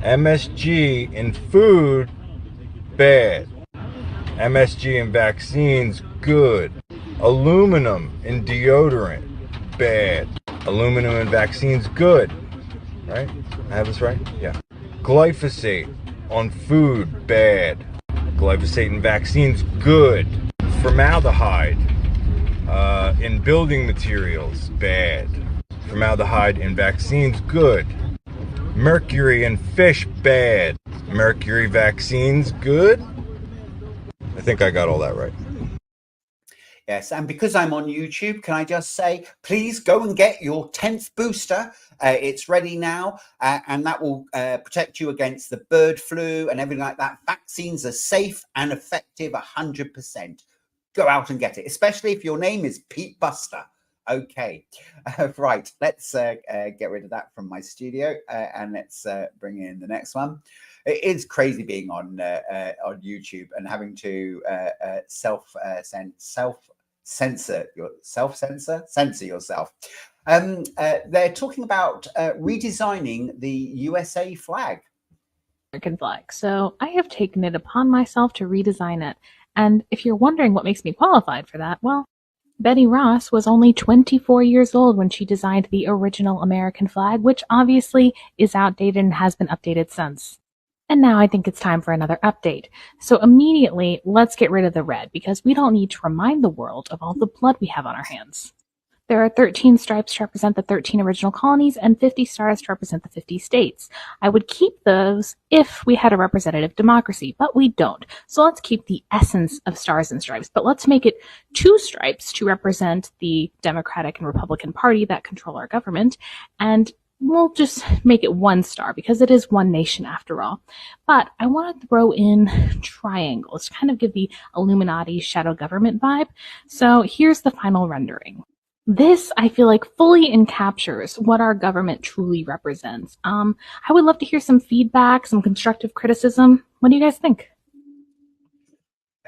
Speaker 14: MSG in food, bad. MSG in vaccines, good. Aluminum in deodorant, bad. Aluminum in vaccines, good. Right? I have this right? Yeah. Glyphosate, on food, bad. Glyphosate in vaccines, good. Formaldehyde in building materials, bad. Formaldehyde in vaccines, good. Mercury in fish, bad. Mercury vaccines, good. I think I got all that right.
Speaker 2: Yes, and because I'm on YouTube, can I just say, please go and get your 10th booster. It's ready now, and that will protect you against the bird flu and everything like that. Vaccines are safe and effective 100%. Go out and get it, especially if your name is Pete Buster. Okay, right, let's get rid of that from my studio, and let's bring in the next one. It is crazy being on YouTube and having to censor yourself. They're talking about redesigning the USA flag.
Speaker 15: American flag. So I have taken it upon myself to redesign it. And if you're wondering what makes me qualified for that, well, Betty Ross was only 24 years old when she designed the original American flag, which obviously is outdated and has been updated since. And now I think it's time for another update. So immediately, let's get rid of the red, because we don't need to remind the world of all the blood we have on our hands. There are 13 stripes to represent the 13 original colonies and 50 stars to represent the 50 states. I would keep those if we had a representative democracy, but we don't. So let's keep the essence of stars and stripes, but let's make it 2 stripes to represent the Democratic and Republican Party that control our government, and we'll just make it 1 star because it is one nation after all. But I want to throw in triangles to kind of give the Illuminati shadow government vibe. So here's the final rendering. This, I feel like, fully encaptures what our government truly represents. I would love to hear some feedback, some constructive criticism. What do you guys think?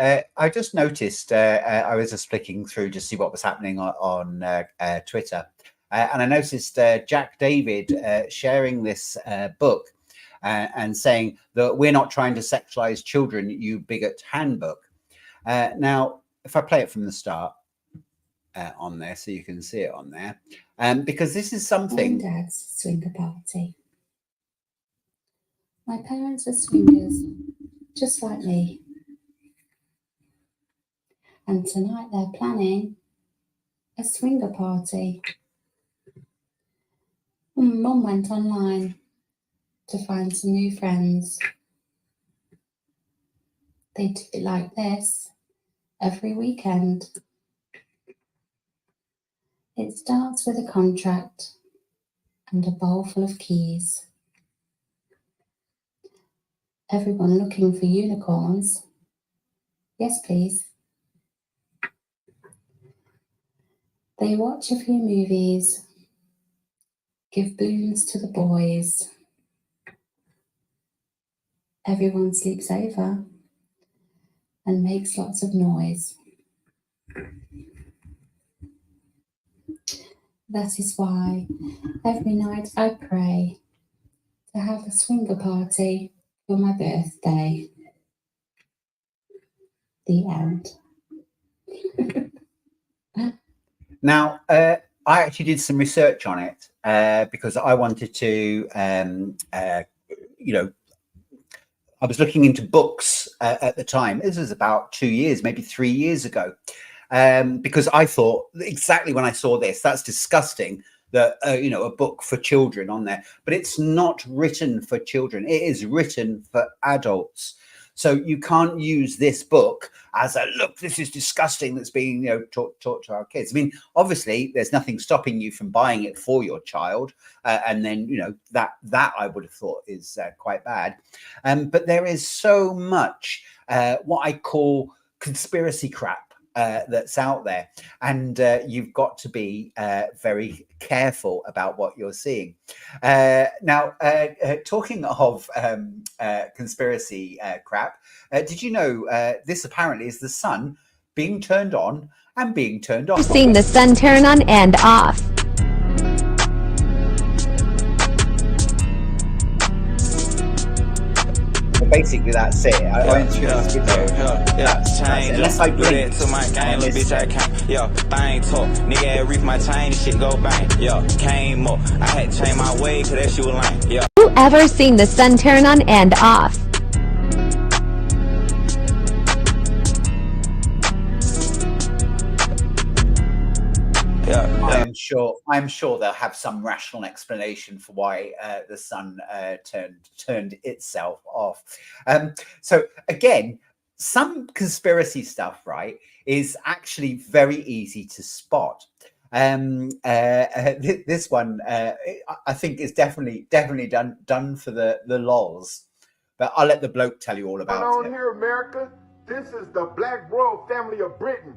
Speaker 2: I just noticed, I was just flicking through to see what was happening on Twitter. And I noticed Jack David sharing this book and saying that we're not trying to sexualize children, you bigot handbook. Now, if I play it from the start on there, so you can see it on there, because this is something.
Speaker 16: My dad's swinger party. My parents are swingers, just like me. And tonight they're planning a swinger party. Mum went online to find some new friends. They do it like this every weekend. It starts with a contract and a bowl full of keys. Everyone looking for unicorns. Yes, please. They watch a few movies, give balloons to the boys. Everyone sleeps over and makes lots of noise. That is why every night I pray to have a swinger party for my birthday. The end.
Speaker 2: Now, I actually did some research on it because I wanted to, I was looking into books at the time. This was about 2 years, maybe 3 years ago, because I thought exactly when I saw this, that's disgusting that, a book for children on there, but it's not written for children. It is written for adults. So you can't use this book as a, look, this is disgusting, that's being taught to our kids. I mean, obviously, there's nothing stopping you from buying it for your child. And then, that I would have thought is quite bad. But there is so much what I call conspiracy crap that's out there. And you've got to be very careful about what you're seeing. Now, talking of conspiracy crap, did you know this apparently is the sun being turned on and being turned off?
Speaker 17: Seeing the sun turn on and off.
Speaker 2: Basically, that's it. I went through this video. Unless I blink
Speaker 18: to my game, little bitch, I can't. Thing talk. Nigga, reef my chain, shit go bang. Came up. I had to change my way, cause that shit was lame.
Speaker 17: Who ever seen the sun turn on and off?
Speaker 2: sure they'll have some rational explanation for why the sun turned itself off. So again, some conspiracy stuff, right, is actually very easy to spot. This one, I think, is definitely done for the lols. But I'll let the bloke tell you all about
Speaker 19: on
Speaker 2: it.
Speaker 19: Here, America, this is the Black royal family of Britain.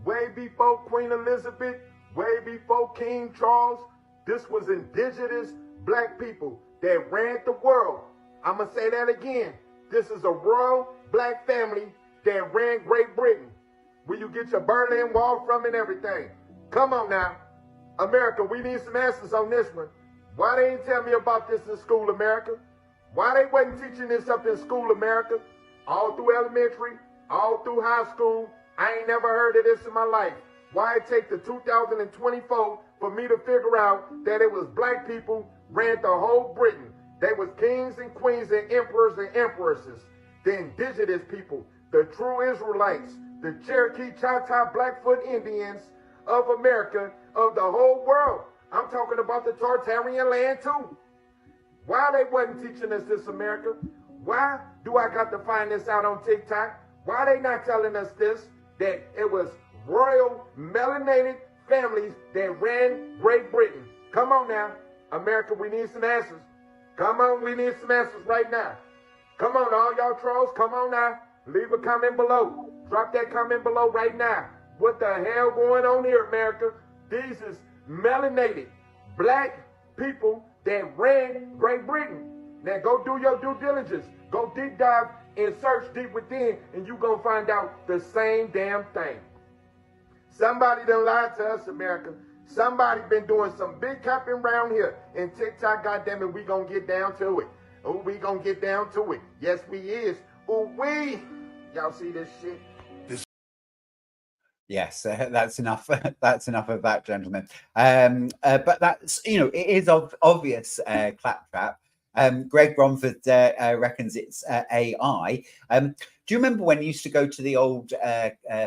Speaker 19: Way before Queen Elizabeth, way before King Charles, this was indigenous black people that ran the world. I'm going to say that again. This is a royal black family that ran Great Britain, where you get your Berlin Wall from and everything. Come on now. America, we need some answers on this one. Why they ain't tell me about this in school, America? Why they wasn't teaching this up in school, America? All through elementary, all through high school, I ain't never heard of this in my life. Why it take the 2024 for me to figure out that it was black people ran the whole Britain. They was kings and queens and emperors and empresses. The indigenous people, the true Israelites, the Cherokee, Choctaw, Blackfoot Indians of America, of the whole world. I'm talking about the Tartarian land too. Why they wasn't teaching us this, America? Why do I got to find this out on TikTok? Why they not telling us this? That it was royal melanated families that ran Great Britain. Come on now, America, we need some answers. Come on, we need some answers right now. Come on, all y'all trolls, come on now. Leave a comment below. Drop that comment below right now. What the hell going on here, America? These is melanated black people that ran Great Britain. Now go do your due diligence. Go deep dive and search deep within, and you gonna find out the same damn thing. Somebody done lied to us, America. Somebody been doing some big capping around here. And TikTok, goddammit, we gonna get down to it. Oh, we gonna get down to it. Yes, we is. Oh, we. Y'all see this shit?
Speaker 2: Yes, that's enough. That's enough of that, gentlemen. But that's, you know, it is obvious claptrap. Greg Romford reckons it's AI. Do you remember when you used to go to the old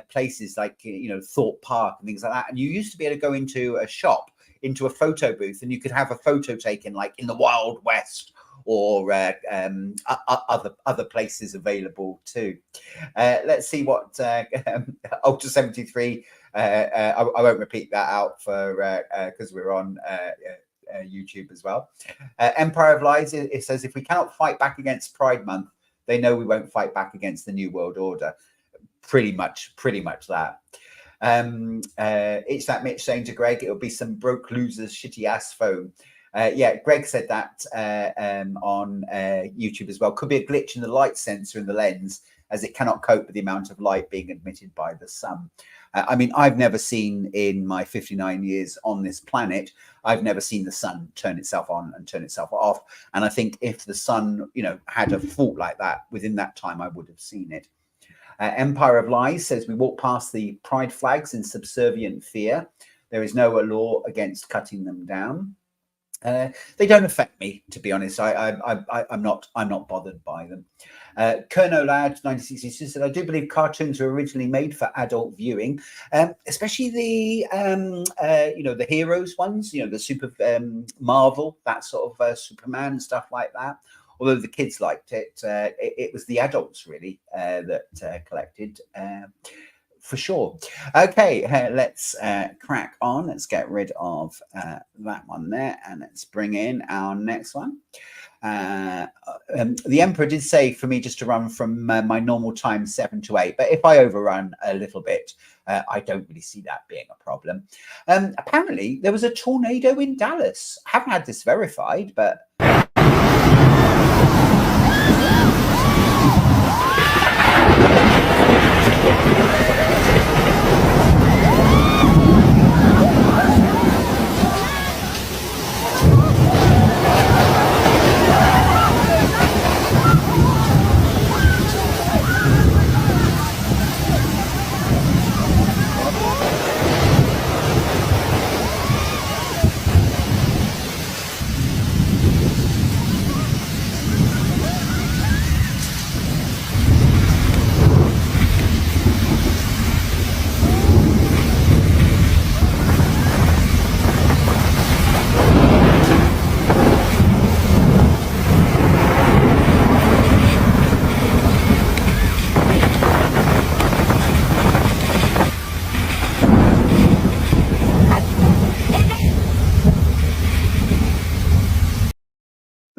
Speaker 2: places like, you know, Thorpe Park and things like that? And you used to be able to go into a shop, into a photo booth, and you could have a photo taken like in the Wild West or other places available too. Let's see what Ultra 73. I won't repeat that out for because we're on YouTube as well. Empire of Lies, it says, if we cannot fight back against Pride Month, they know we won't fight back against the New World Order. Pretty much that. It's that Mitch saying to Greg, it'll be some broke losers shitty ass phone. Yeah, Greg said that on YouTube as well. Could be a glitch in the light sensor in the lens, as it cannot cope with the amount of light being admitted by the sun. I mean, I've never seen in my 59 years on this planet, I've never seen the sun turn itself on and turn itself off. And I think if the sun, you know, had a fault like that within that time, I would have seen it. Empire of Lies says, we walk past the pride flags in subservient fear. There is no law against cutting them down. They don't affect me, to be honest. I'm not bothered by them. Kerno Lad 1962 said, I do believe cartoons were originally made for adult viewing, especially the you know, the heroes ones, you know, the super Marvel, that sort of Superman and stuff like that. Although the kids liked it, it was the adults really that collected. For sure. Okay, let's crack on. Let's get rid of that one there, and let's bring in our next one. The Emperor did say for me just to run from my normal time 7 to 8, but if I overrun a little bit, I don't really see that being a problem. Apparently, there was a tornado in Dallas. I haven't had this verified, but...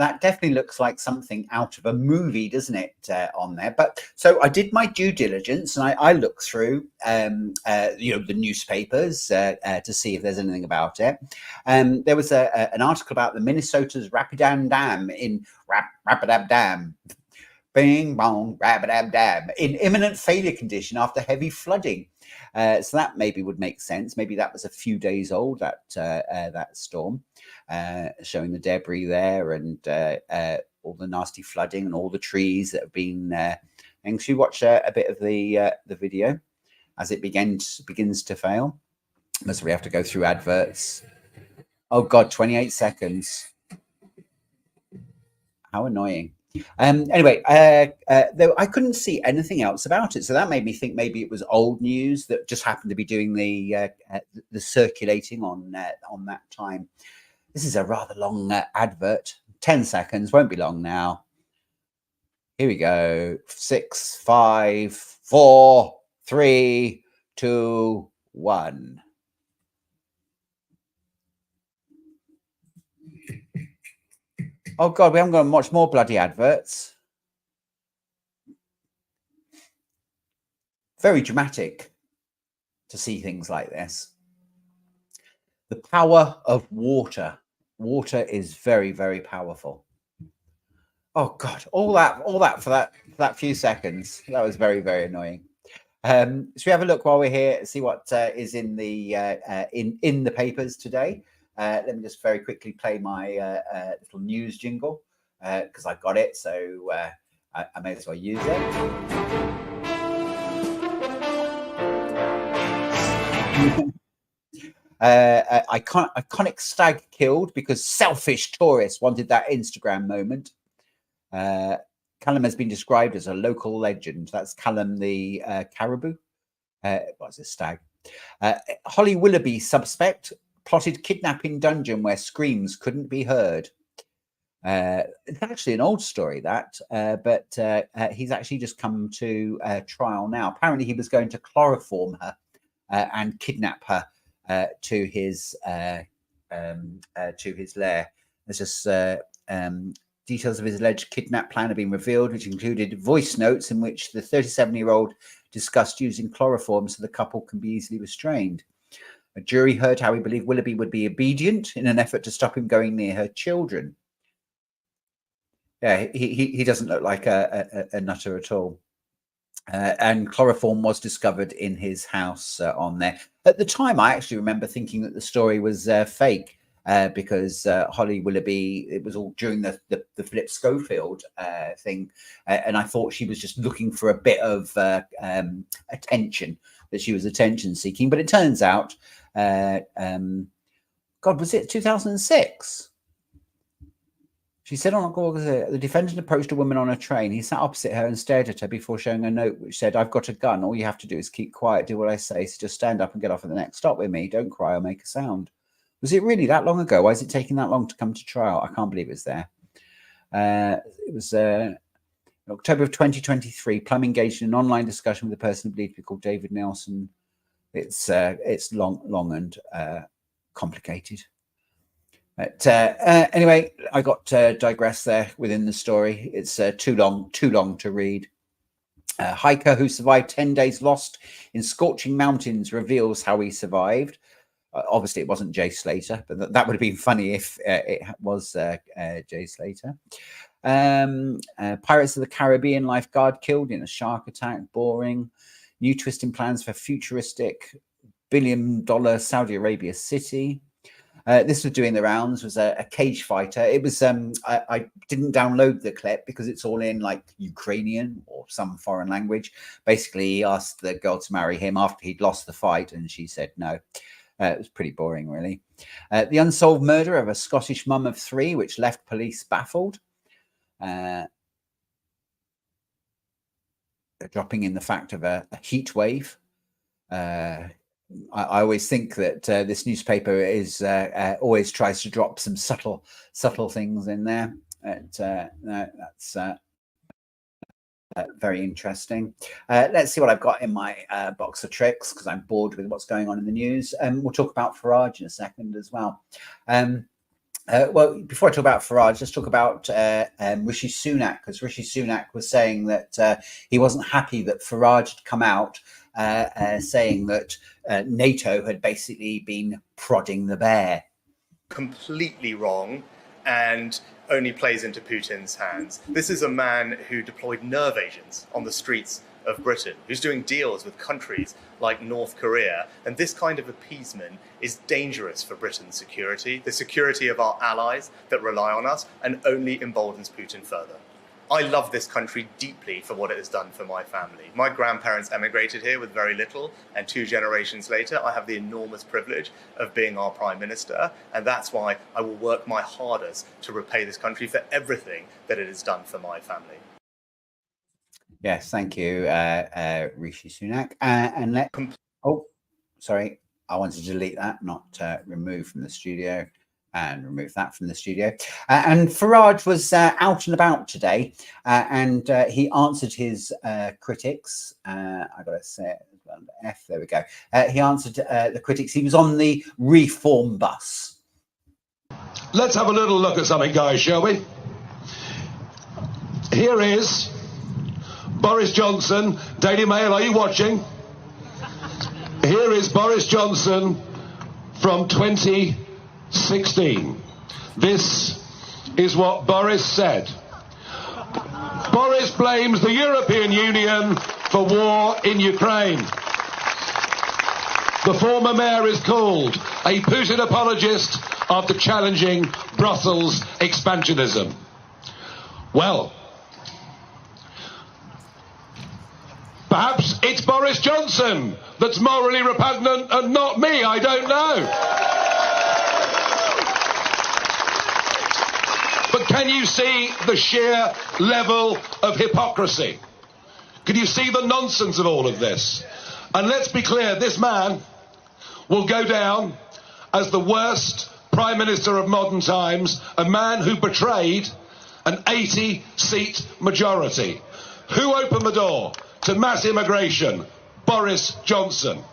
Speaker 2: that definitely looks like something out of a movie, doesn't it, on there? But so I did my due diligence, and I looked through, the newspapers to see if there's anything about it. There was an article about the Minnesota's Rapidan Dam in Rapidan Dam. Bing bong, rabadab dab, in imminent failure condition after heavy flooding. So that maybe would make sense. Maybe that was a few days old, that storm, showing the debris there and all the nasty flooding and all the trees that have been. And should we watch a bit of the video as it begins to fail? Unless we have to go through adverts. Oh God, 28 seconds. How annoying. Anyway, though I couldn't see anything else about it, so that made me think maybe it was old news that just happened to be doing the circulating on that time. This is a rather long advert. 10 seconds, won't be long now. Here we go. 6, 5, 4, 3, 2, 1. Oh God, we haven't got much more bloody adverts. Very dramatic to see things like this. The power of water. Water is very, very powerful. Oh God, all that for that few seconds. That was very, very annoying. Should we have a look while we're here, see what is in the in the papers today? Let me just very quickly play my little news jingle because I got it, so I may as well use it. Iconic stag killed because selfish tourists wanted that Instagram moment. Callum has been described as a local legend. That's Callum the caribou. What's a stag? Holly Willoughby suspect plotted kidnapping dungeon where screams couldn't be heard. It's actually an old story, that, but he's actually just come to trial now. Apparently, he was going to chloroform her and kidnap her to his lair. There's just details of his alleged kidnap plan have been revealed, which included voice notes in which the 37-year-old discussed using chloroform so the couple can be easily restrained. A jury heard how he believed Willoughby would be obedient in an effort to stop him going near her children. Yeah, he doesn't look like a nutter at all. And chloroform was discovered in his house on there. At the time, I actually remember thinking that the story was fake because Holly Willoughby, it was all during the Philip Schofield thing. And I thought she was just looking for a bit of attention, that she was attention seeking. But it turns out, God, was it 2006? She said on the defendant approached a woman on a train. He sat opposite her and stared at her before showing a note which said, "I've got a gun. All you have to do is keep quiet, do what I say. So just stand up and get off at the next stop with me. Don't cry or make a sound." Was it really that long ago? Why is it taking that long to come to trial? I can't believe it's there. It was October of 2023. Plum engaged in an online discussion with a person who believed to be called David Nelson. It's long and complicated. But anyway, I got digressed there within the story. It's too long to read. A hiker who survived 10 days lost in scorching mountains reveals how he survived. Obviously, it wasn't Jay Slater, but that would have been funny if it was Jay Slater. Pirates of the Caribbean lifeguard killed in a shark attack. Boring. New twist in plans for futuristic billion-dollar Saudi Arabia city. This was doing the rounds, was a cage fighter. It was I didn't download the clip because it's all in like Ukrainian or some foreign language. Basically, he asked the girl to marry him after he'd lost the fight, and she said no. It was pretty boring, really. The unsolved murder of a Scottish mum of 3, which left police baffled. Dropping in the fact of a heat wave. I always think that this newspaper is always tries to drop some subtle things in there. That's very interesting. Let's see what I've got in my box of tricks, because I'm bored with what's going on in the news. We'll talk about Farage in a second as well. Well, before I talk about Farage, let's talk about Rishi Sunak, because Rishi Sunak was saying that he wasn't happy that Farage had come out saying that NATO had basically been prodding the bear.
Speaker 20: Completely wrong and only plays into Putin's hands. This is a man who deployed nerve agents on the streets of Britain, who's doing deals with countries like North Korea, and this kind of appeasement is dangerous for Britain's security, the security of our allies that rely on us, and only emboldens Putin further. I love this country deeply for what it has done for my family. My grandparents emigrated here with very little, and 2 generations later, I have the enormous privilege of being our Prime Minister, and that's why I will work my hardest to repay this country for everything that it has done for my family.
Speaker 2: Yes, thank you, Rishi Sunak. And oh, sorry, I wanted to delete that, not remove from the studio, and remove that from the studio. And Farage was out and about today, and he answered his critics. I got to say it, F. There we go. He answered the critics. He was on the reform bus.
Speaker 21: Let's have a little look at something, guys, shall we? Here is Boris Johnson. Daily Mail, are you watching? Here is Boris Johnson from 2016. This is what Boris said. Boris blames the European Union for war in Ukraine. The former mayor is called a Putin apologist after challenging Brussels expansionism. Well, perhaps it's Boris Johnson that's morally repugnant and not me, I don't know. But can you see the sheer level of hypocrisy? Can you see the nonsense of all of this? And let's be clear, this man will go down as the worst Prime Minister of modern times, a man who betrayed an 80-seat majority. Who opened the door to mass immigration? Boris Johnson.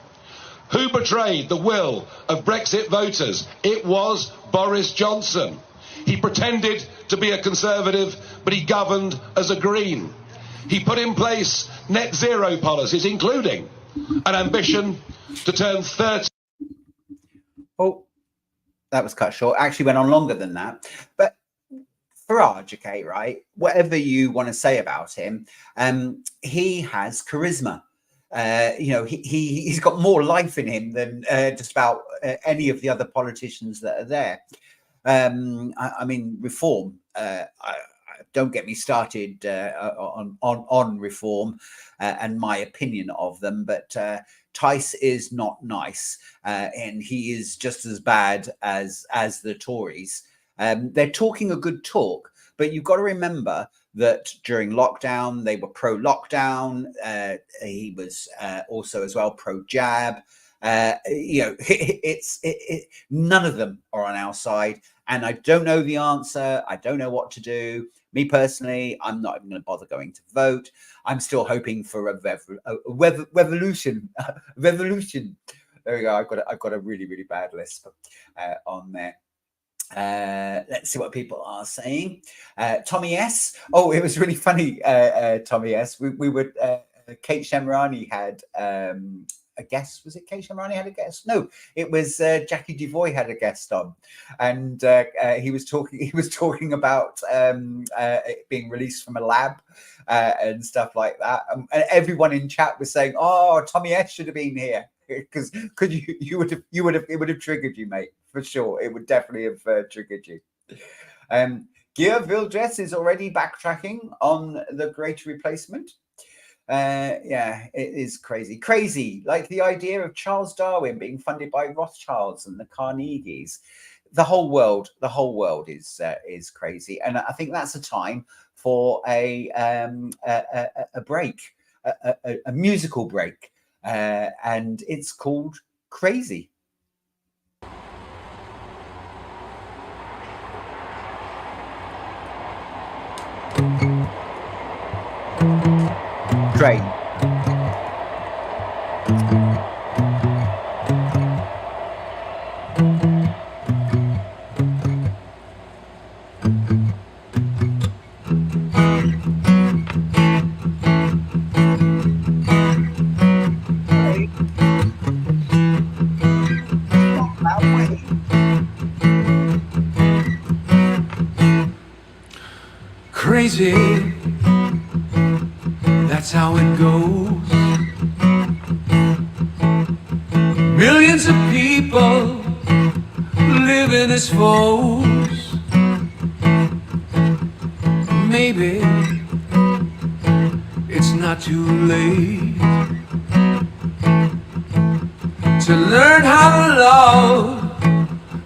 Speaker 21: Who betrayed the will of Brexit voters? It was Boris Johnson. He pretended to be a Conservative, but he governed as a Green. He put in place net zero policies, including an ambition to turn 30.
Speaker 2: Oh, that was cut short. Actually went on longer than that. But Farage, okay, right? Whatever you want to say about him, he has charisma. You know, he's got more life in him than just about any of the other politicians that are there. I mean, reform. Don't get me started on reform and my opinion of them, but Tice is not nice, and he is just as bad as the Tories. They're talking a good talk, but you've got to remember that during lockdown they were pro-lockdown. He was also as well pro-jab. You know, none of them are on our side, and I don't know the answer. I don't know what to do. Me personally, I'm not even going to bother going to vote. I'm still hoping for a revolution. Revolution. There we go. I've got a really, really bad list on there. Let's see what people are saying. Tommy S. Oh, it was really funny. Tommy S. We were Kate Shemirani had a guest. Was it Kate Shemirani had a guest? No, it was Jackie Devoy had a guest on, and he was talking about it being released from a lab and stuff like that. And everyone in chat was saying, "Oh, Tommy S should have been here." Because it would have triggered you, mate, for sure. It would definitely have triggered you. Gear Vildress is already backtracking on the Great Replacement. Yeah, it is crazy. Like the idea of Charles Darwin being funded by Rothschilds and the Carnegies. The whole world is crazy, and I think that's a time for a break, a musical break. And it's called Crazy. Train.
Speaker 9: easy. That's how it goes. Millions of people living as foes. Maybe it's not too late to learn how to love,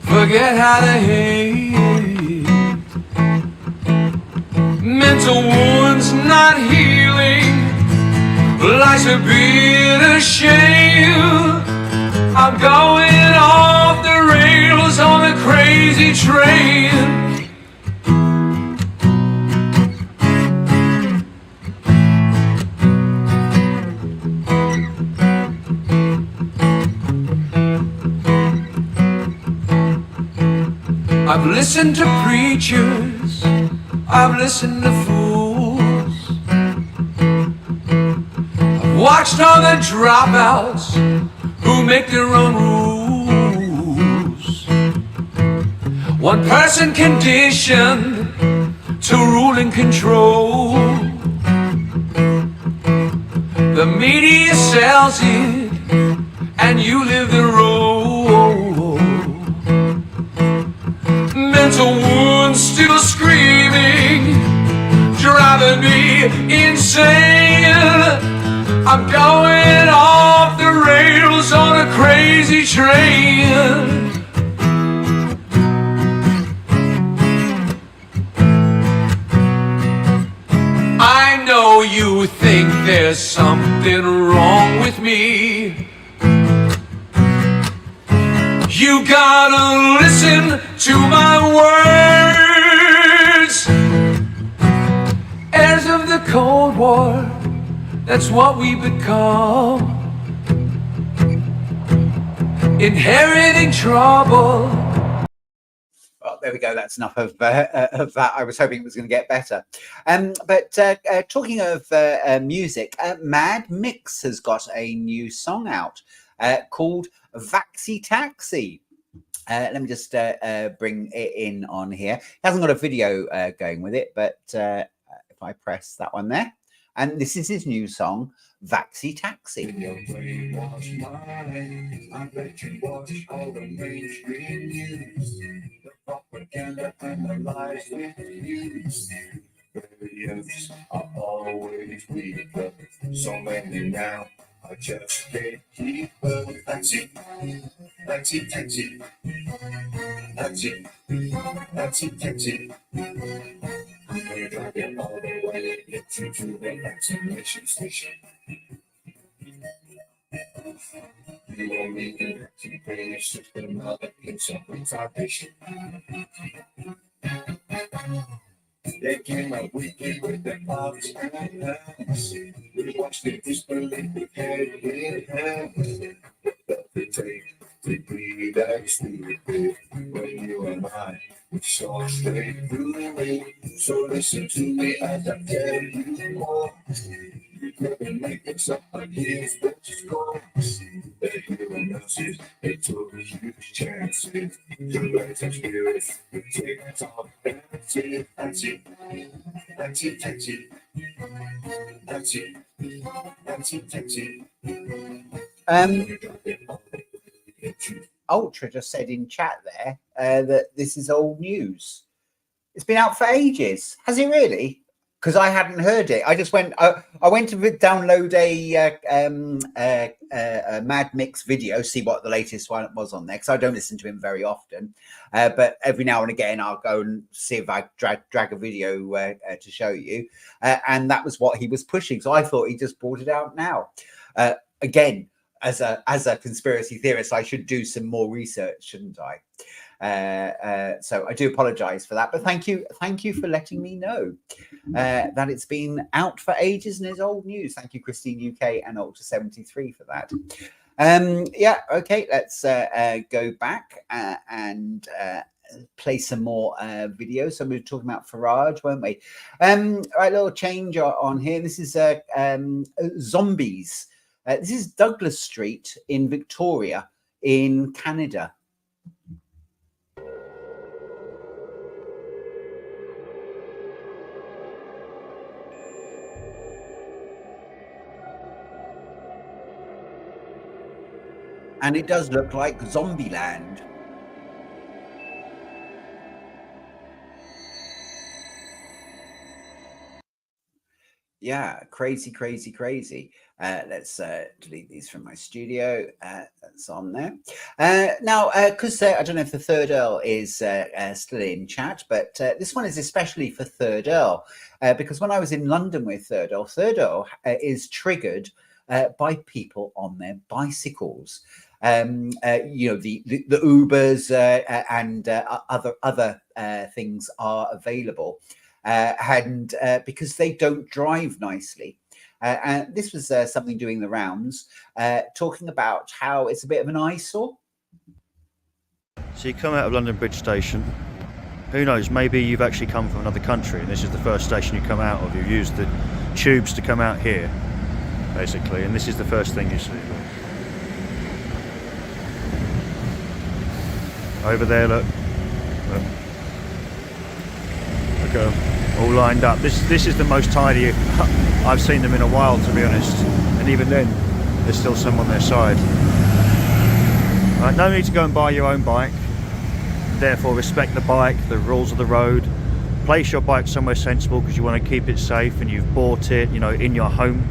Speaker 9: forget how to hate. Mental wounds not healing, life's a bitter shame. I'm going off the rails on a crazy train. I've listened to preachers, I've listened to fools, I've watched all the dropouts who make their own rules. One person conditioned to rule and control. The media sells it and you live the role. Mental wounds still screaming, driving me insane. I'm going off the rails on a crazy train. I know you think there's something wrong with me. You gotta listen to my words. Heirs of the Cold War, that's what we become. Inheriting trouble.
Speaker 2: Well, there we go. That's enough of that. I was hoping it was going to get better. But talking of music, Mad Mix has got a new song out called Vaxi Taxi. Let me just bring it in on here. It hasn't got a video going with it, but if I press that one there, and this is his new song, Vaxi Taxi.
Speaker 1: I bet you watch all the mainstream news, the propaganda and the lies they use. Billions are always weaker, so many now I just can't keep up. Taxi, taxi, taxi, taxi, taxi, taxi. We're driving all the way to get you to the vaccination station. You won't need the vaccine system, other kids are retardation. They came out weekly with their pops and hands. We watched it disbelief with head in hand. What they take to be that stupid when you and I we saw straight through it. So listen to me as I tell you more. You couldn't make this up against the score. The hero nurses, they took huge chances. The legs and spirits, the TikTok, taxi, taxi, taxi, taxi, taxi, taxi, taxi.
Speaker 2: Ultra just said in chat there that this is old news. It's been out for ages. Has it really? Because I hadn't heard it. I just went. I went to download a Mad Mix video, see what the latest one was on there. Because I don't listen to him very often, but every now and again I'll go and see if I drag a video to show you. And that was what he was pushing. So I thought he just brought it out now. Again, as a conspiracy theorist, I should do some more research, shouldn't I? So I do apologize for that, but thank you for letting me know that it's been out for ages and is old news. Thank you, Christine UK and Ultra 73 for that. Yeah, okay, let's go back and play some more videos. So we were talking about Farage, weren't we? Right, little change on here. This is zombies. This is Douglas Street in Victoria in Canada. And it does look like Zombieland. Yeah, crazy, crazy, crazy. Let's delete these from my studio. That's on there. Now, because I don't know if the Third Earl is still in chat, but this one is especially for Third Earl, because when I was in London with Third Earl is triggered by people on their bicycles. You know, the Ubers and other things are available. And because they don't drive nicely. And this was something doing the rounds, talking about how it's a bit of an eyesore.
Speaker 3: So you come out of London Bridge Station, who knows, maybe you've actually come from another country and this is the first station you come out of. You use the tubes to come out here, basically, and this is the first thing you see. Over there, look. Look at them, all lined up. This is the most tidy I've seen them in a while, to be honest. And even then, there's still some on their side. Right, no need to go and buy your own bike. Therefore, respect the bike, the rules of the road. Place your bike somewhere sensible because you want to keep it safe and you've bought it, you know, in your home.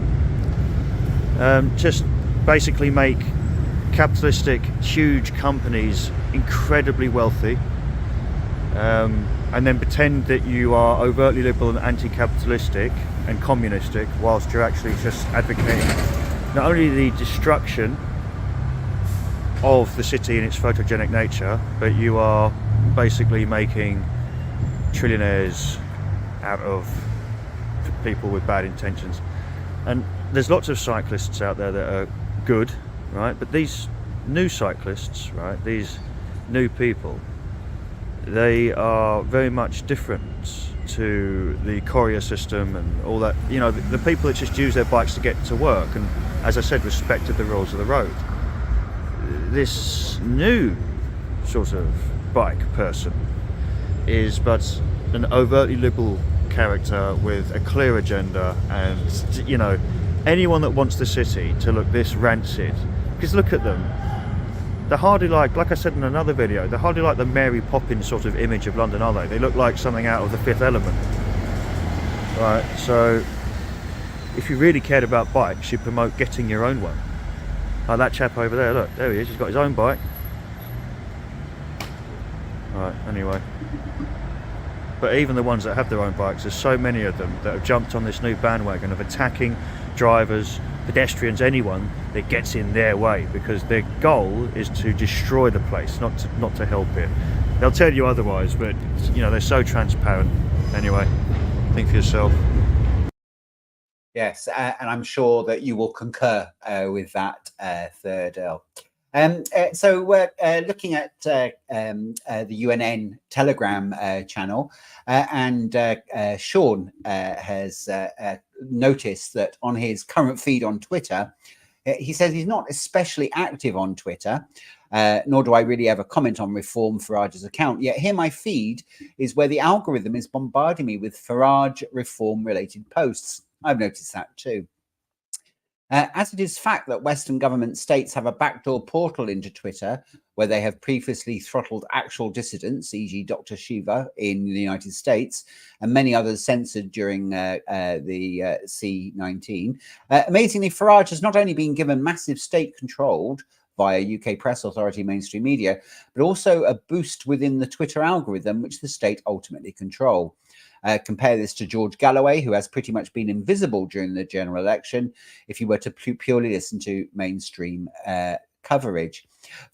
Speaker 3: Just basically make capitalistic, huge companies incredibly wealthy. And then pretend that you are overtly liberal and anti-capitalistic and communistic whilst you're actually just advocating not only the destruction of the city in its photogenic nature, but you are basically making trillionaires out of people with bad intentions. And there's lots of cyclists out there that are good, right? But these new cyclists, right, these new people, they are very much different to the courier system and all that. You know, the people that just use their bikes to get to work and, as I said, respected the rules of the road. This new sort of bike person is but an overtly liberal character with a clear agenda, and, you know, anyone that wants the city to look this rancid, because look at them. They're hardly like I said in another video, they're hardly like the Mary Poppins sort of image of London, are they? They look like something out of The Fifth Element. Right, so if you really cared about bikes, you'd promote getting your own one. Like that chap over there, look, there he is, he's got his own bike. Right, anyway. But even the ones that have their own bikes, there's so many of them that have jumped on this new bandwagon of attacking drivers, pedestrians, anyone that gets in their way, because their goal is to destroy the place, not to help it. They'll tell you otherwise, but, you know, they're so transparent. Anyway, think for yourself.
Speaker 2: Yes, and I'm sure that you will concur with that, Third Earl. So we're looking at the UNN Telegram channel, and Sean has noticed that on his current feed on Twitter, he says he's not especially active on Twitter, nor do I really ever comment on Reform Farage's account. Yet here my feed is where the algorithm is bombarding me with Farage reform-related posts. I've noticed that too. As it is fact that Western government states have a backdoor portal into Twitter where they have previously throttled actual dissidents, e.g. Dr. Shiva in the United States, and many others censored during the C-19. Amazingly, Farage has not only been given massive state-controlled via UK press authority mainstream media, but also a boost within the Twitter algorithm, which the state ultimately control. Compare this to George Galloway, who has pretty much been invisible during the general election if you were to purely listen to mainstream coverage.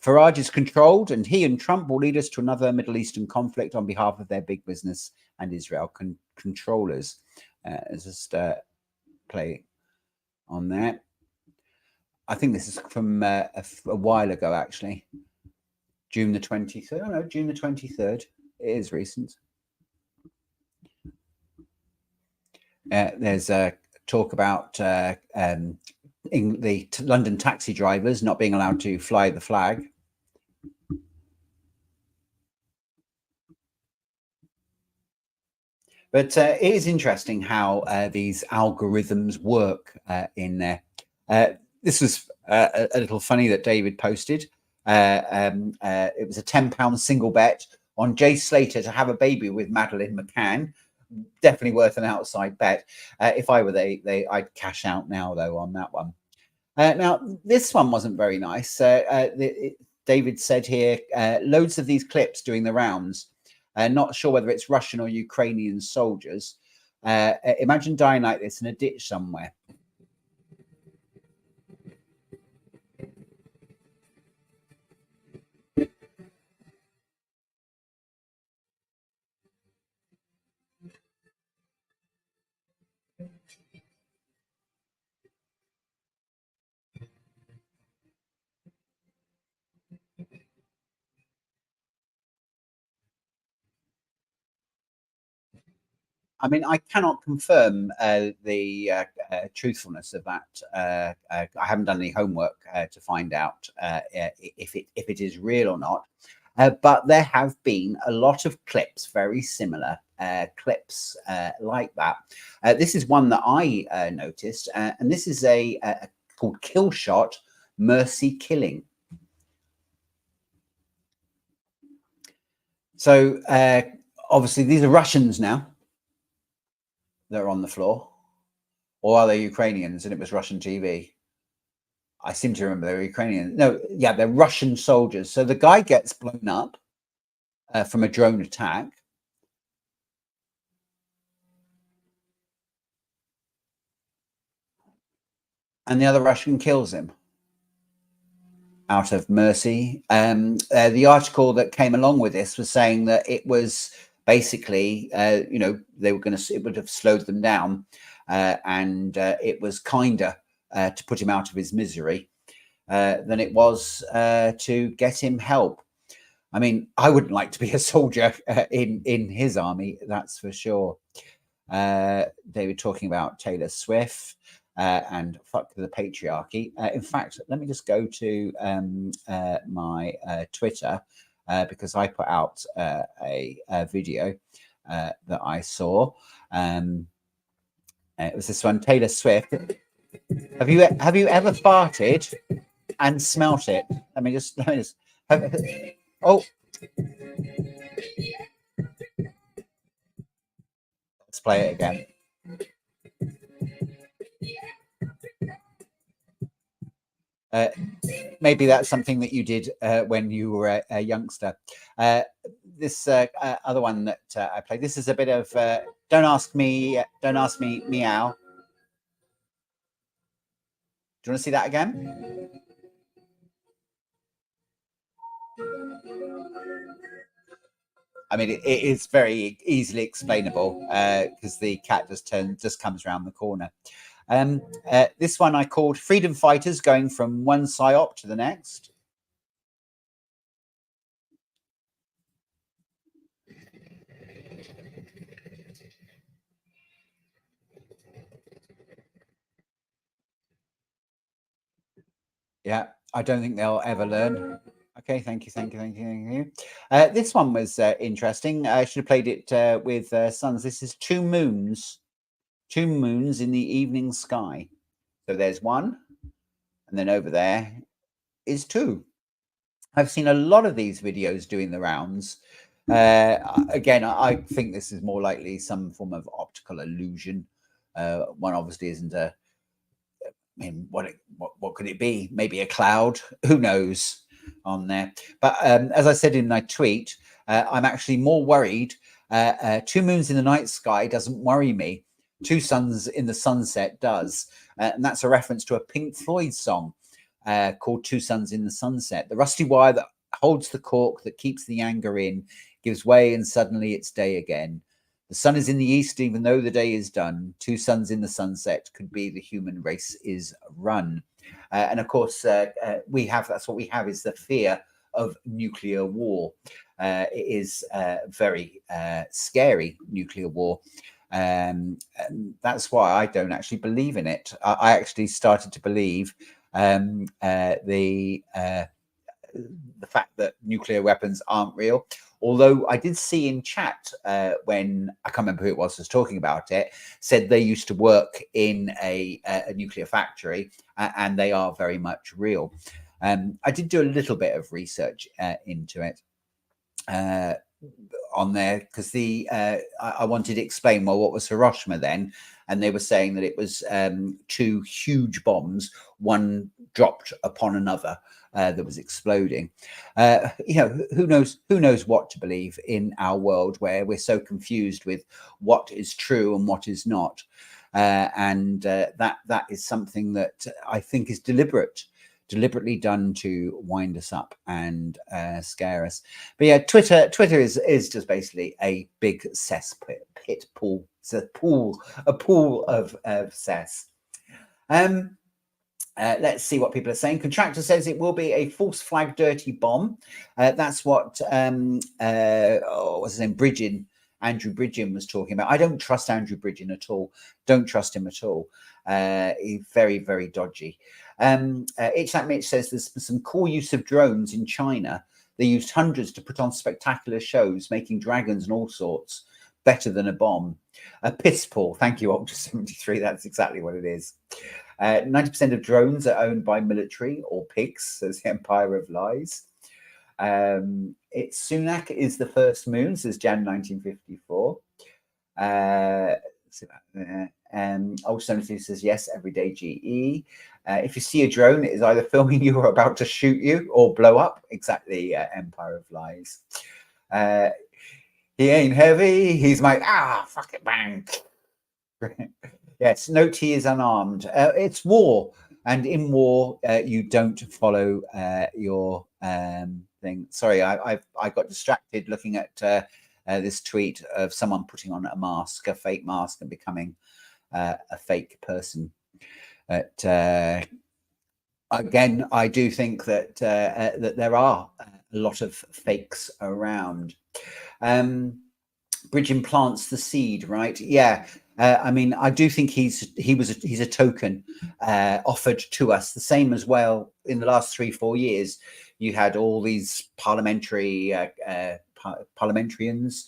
Speaker 2: Farage is controlled, and he and Trump will lead us to another Middle Eastern conflict on behalf of their big business and Israel controllers. Let's just play on that. I think this is from a while ago, actually. June the 23rd. Oh, no, June the 23rd. It is recent. There's a talk about the London taxi drivers not being allowed to fly the flag. But it is interesting how these algorithms work in there. This was a little funny that David posted. It was a £10 single bet on Jay Slater to have a baby with Madeline McCann. Definitely worth an outside bet. If I were I'd cash out now though on that one. Now this one wasn't very nice. David said here, loads of these clips doing the rounds. Not sure whether it's Russian or Ukrainian soldiers. Imagine dying like this in a ditch somewhere. I mean, I cannot confirm the truthfulness of that. I haven't done any homework to find out if it is real or not. But there have been a lot of clips, very similar clips like that. This is one that I noticed, and this is called Kill Shot Mercy Killing. So obviously these are Russians now that are on the floor, or are they Ukrainians? And it was Russian TV. I seem to remember they were Ukrainian. No, yeah, they're Russian soldiers. So the guy gets blown up from a drone attack. And the other Russian kills him out of mercy. The article that came along with this was saying that it was basically, they were it would have slowed them down, and it was kinder to put him out of his misery than it was to get him help. I mean, I wouldn't like to be a soldier in his army, that's for sure. They were talking about Taylor Swift and fuck the patriarchy. In fact, let me just go to my Twitter because I put out a video that I saw. It was this one, Taylor Swift. Have you ever farted and smelt it? Let me just oh, let's play it again. Maybe that's something that you did when you were a youngster. This other one that I played. This is a bit of don't ask me, meow. Do you want to see that again? I mean, it is very easily explainable because the cat just comes around the corner. This one I called Freedom Fighters going from one psyop to the next. Yeah, I don't think they'll ever learn. Okay, thank you. This one was interesting. I should have played it with Sons. This is two moons in the evening sky. So there's one, and then over there is two. I've seen a lot of these videos doing the rounds. Again, I think this is more likely some form of optical illusion. One obviously isn't a. I mean, what could it be? Maybe a cloud? Who knows on there? But as I said in my tweet, I'm actually more worried. Two moons in the night sky doesn't worry me. Two suns in the sunset does. And that's a reference to a Pink Floyd song called Two Suns in the Sunset. The rusty wire that holds the cork that keeps the anger in gives way and suddenly it's day again. The sun is in the east, even though the day is done. Two suns in the sunset could be the human race is run. And of course, that's what we have is the fear of nuclear war. It is very scary, nuclear war. And that's why I don't actually believe in it. I actually started to believe the fact that nuclear weapons aren't real Although I did see in chat when I can't remember who it was talking about it, said they used to work in a nuclear factory, and they are very much real. I did do a little bit of research into it on there because I wanted to explain, well, what was Hiroshima then, and they were saying that it was 2 huge bombs, one dropped upon another, that was exploding. You know, who knows what to believe in our world where we're so confused with what is true and what is not, and that is something that I think is deliberately done to wind us up and scare us. But yeah, Twitter is just basically a big cesspit pool. It's a pool of cess. Let's see what people are saying. Contractor says it will be a false flag dirty bomb. That's what what's his name? Andrew Bridgen was talking about. I don't trust Andrew Bridgen at all. Don't trust him at all. He's very, very dodgy. Itch Mitch says there's some cool use of drones in China. They used hundreds to put on spectacular shows, making dragons and all sorts. Better than a bomb. A piss poor. Thank you, Ultra 73. That's exactly what it is. 90% of drones are owned by military or pigs, says the Empire of Lies. It's Sunak is the first moon, says Jan 1954. Ultra 73 says yes, everyday GE. If you see a drone, it is either filming you or about to shoot you or blow up. Exactly, Empire of Lies. He ain't heavy. He's my fuck it, bang. Yes, no tea is unarmed. It's war, and in war, you don't follow your thing. Sorry, I got distracted looking at this tweet of someone putting on a mask, a fake mask, and becoming a fake person. But again, I do think that that there are a lot of fakes around. Bridgen plants the seed, right? Yeah. I mean, I do think he's a token offered to us. The same as well in the last 3-4 years, you had all these parliamentarians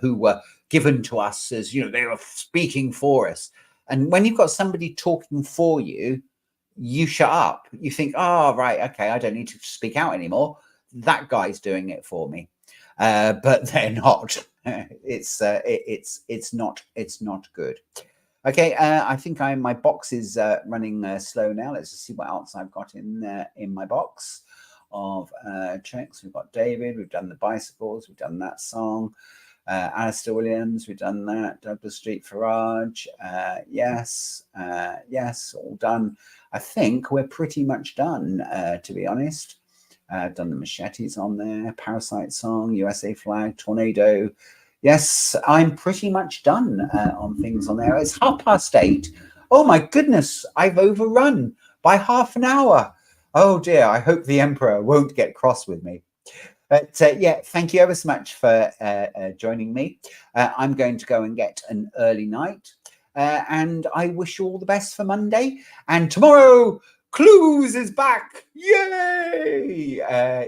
Speaker 2: who were given to us as, you know, they were speaking for us. And when you've got somebody talking for you, you shut up. You think, oh, right, okay, I don't need to speak out anymore. That guy's doing it for me. But they're not. It's not good. Okay, I think my box is running slow now. Let's just see what else I've got in my box of checks. We've got David. We've done the bicycles. We've done that song. Alistair Williams. We've done that. Douglas Street Farage. Yes, all done. I think we're pretty much done. To be honest. Done the machetes on there, Parasite song, USA flag, tornado. Yes, I'm pretty much done on things on there. It's 8:30. Oh my goodness, I've overrun by half an hour. Oh dear, I hope the Emperor won't get cross with me. But yeah, thank you ever so much for joining me. I'm going to go and get an early night. And I wish you all the best for Monday. And tomorrow, Clues is back. Yay!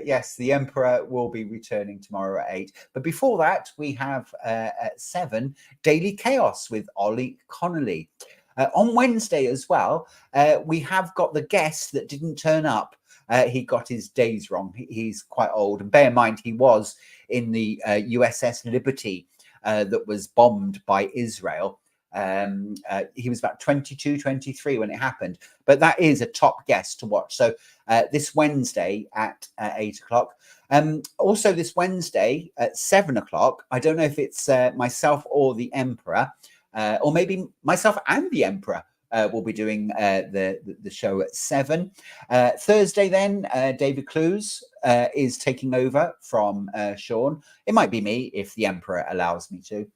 Speaker 2: Yes, the Emperor will be returning tomorrow at 8. But before that, we have at 7, Daily Chaos with Ollie Connolly. On Wednesday as well, we have got the guest that didn't turn up. He got his days wrong. He's quite old. And bear in mind, he was in the USS Liberty that was bombed by Israel. He was about 22, 23 when it happened, but that is a top guest to watch. So this Wednesday at 8 o'clock. Also this Wednesday at 7 o'clock, I don't know if it's myself or the Emperor, or maybe myself and the Emperor will be doing the show at 7. Thursday then, David Clues is taking over from Sean. It might be me if the Emperor allows me to.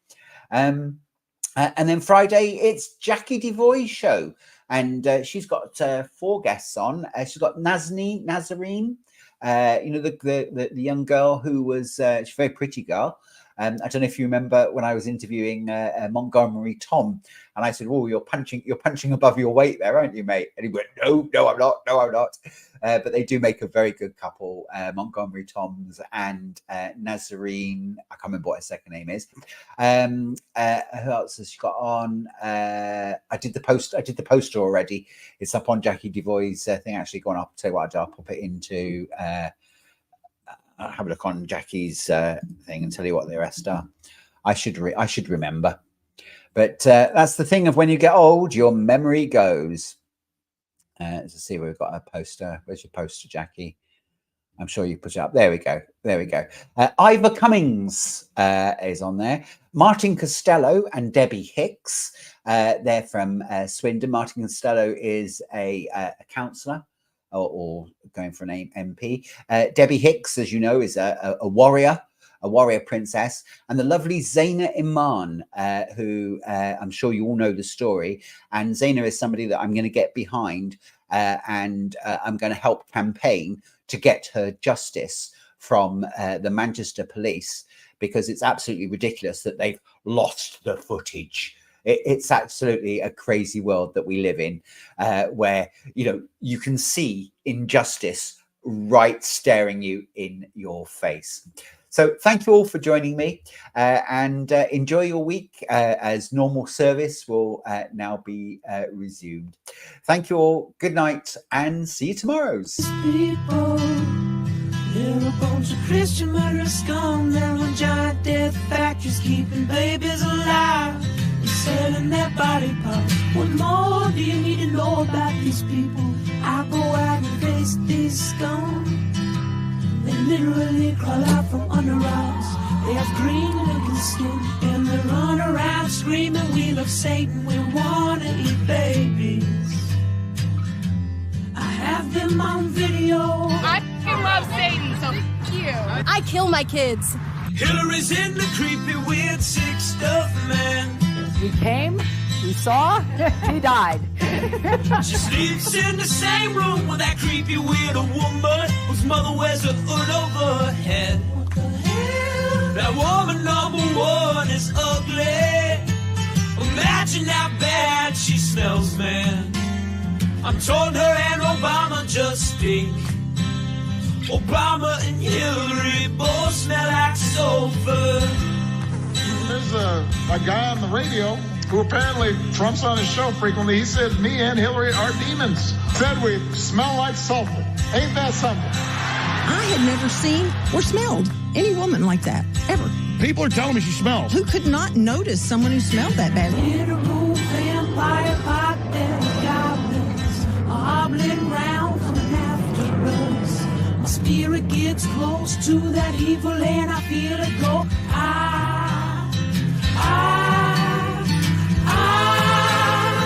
Speaker 2: And then Friday, it's Jackie Devoy's show. And she's got 4 guests on. She's got Nazarene, you know, the young girl who was, she's a very pretty girl. I don't know if you remember when I was interviewing Montgomery Tom, and I said, "Oh, you're punching above your weight there, aren't you, mate?" And he went, "No, I'm not. No, I'm not." But they do make a very good couple, Montgomery Toms and Nazarene. I can't remember what her second name is. Who else has she got on? I did the poster already. It's up on Jackie Devoy's thing. Actually, go on. I'll tell you what, I'll pop it into. I'll have a look on Jackie's thing and tell you what the rest are. I should remember. But that's the thing of when you get old, your memory goes. Let's see where we've got a poster. Where's your poster, Jackie? I'm sure you put it up. There we go. There we go. Ivor Cummings is on there. Martin Costello and Debbie Hicks. They're from Swindon. Martin Costello is a councillor or going for an MP. Debbie Hicks, as you know, is a warrior princess, and the lovely Zaina Iman, who I'm sure you all know the story. And Zaina is somebody that I'm going to get behind, and I'm going to help campaign to get her justice from the Manchester police, because it's absolutely ridiculous that they've lost the footage. It's absolutely a crazy world that we live in, where, you know, you can see injustice right staring you in your face. So thank you all for joining me, and enjoy your week, as normal service will now be resumed. Thank you all. Good night and see you tomorrow.
Speaker 4: People, they're a bunch of Christian murderers scum. They're on giant death factories keeping babies alive. They're selling their body parts. What more do you need to know about these people? I go out and face these scum. They literally crawl out from under rocks. They have green looking skin, and they run around screaming, "We love Satan, we wanna eat babies." I have them on video.
Speaker 22: I love Satan, so f*** you.
Speaker 23: I kill my kids.
Speaker 4: Hillary's in the creepy, weird, sick stuff, man.
Speaker 22: He came, he saw, he died.
Speaker 4: She sleeps in the same room with that creepy, weird woman whose mother wears a hood over her head. What the hell? That woman number one is ugly. Imagine how bad she smells, man. I'm told her and Obama just stink. Obama and Hillary both smell like sulfur.
Speaker 24: There's a guy on the radio who apparently Trump's on his show frequently. He said me and Hillary are demons. Said we smell like sulfur. Ain't that something?
Speaker 25: I had never seen or smelled any woman like that, ever.
Speaker 24: People are telling me she smells.
Speaker 25: Who could not notice someone who smelled that bad?
Speaker 4: In a room, vampire pot, there are goblins hobbling round from after us. My spirit gets close to that evil and I feel it go.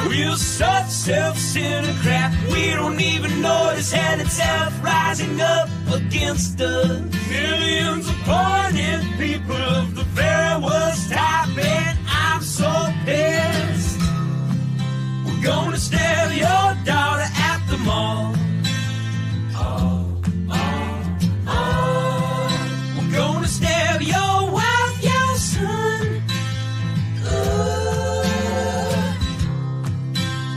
Speaker 4: We're such self-centered crap, we don't even notice hell itself rising up against us. Millions of pointed people of the very worst type, and I'm so pissed. We're gonna stab your daughter at the mall. We're gonna stab your wife, your son.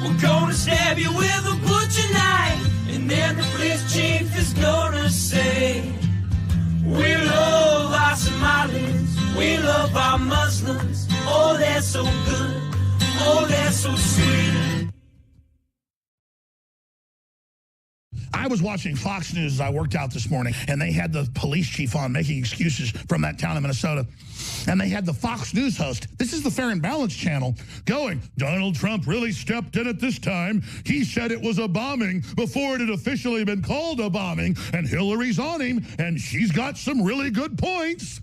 Speaker 4: We're gonna stab you with a butcher knife, and then the police chief is gonna say, we love our Somalis, we love our Muslims. Oh, they're so good, oh, they're so sweet.
Speaker 26: I was watching Fox News as I worked out this morning, and they had the police chief on making excuses from that town in Minnesota. And they had the Fox News host, this is the Fair and Balanced channel, going, Donald Trump really stepped in at this time. He said it was a bombing before it had officially been called a bombing, and Hillary's on him, and she's got some really good points.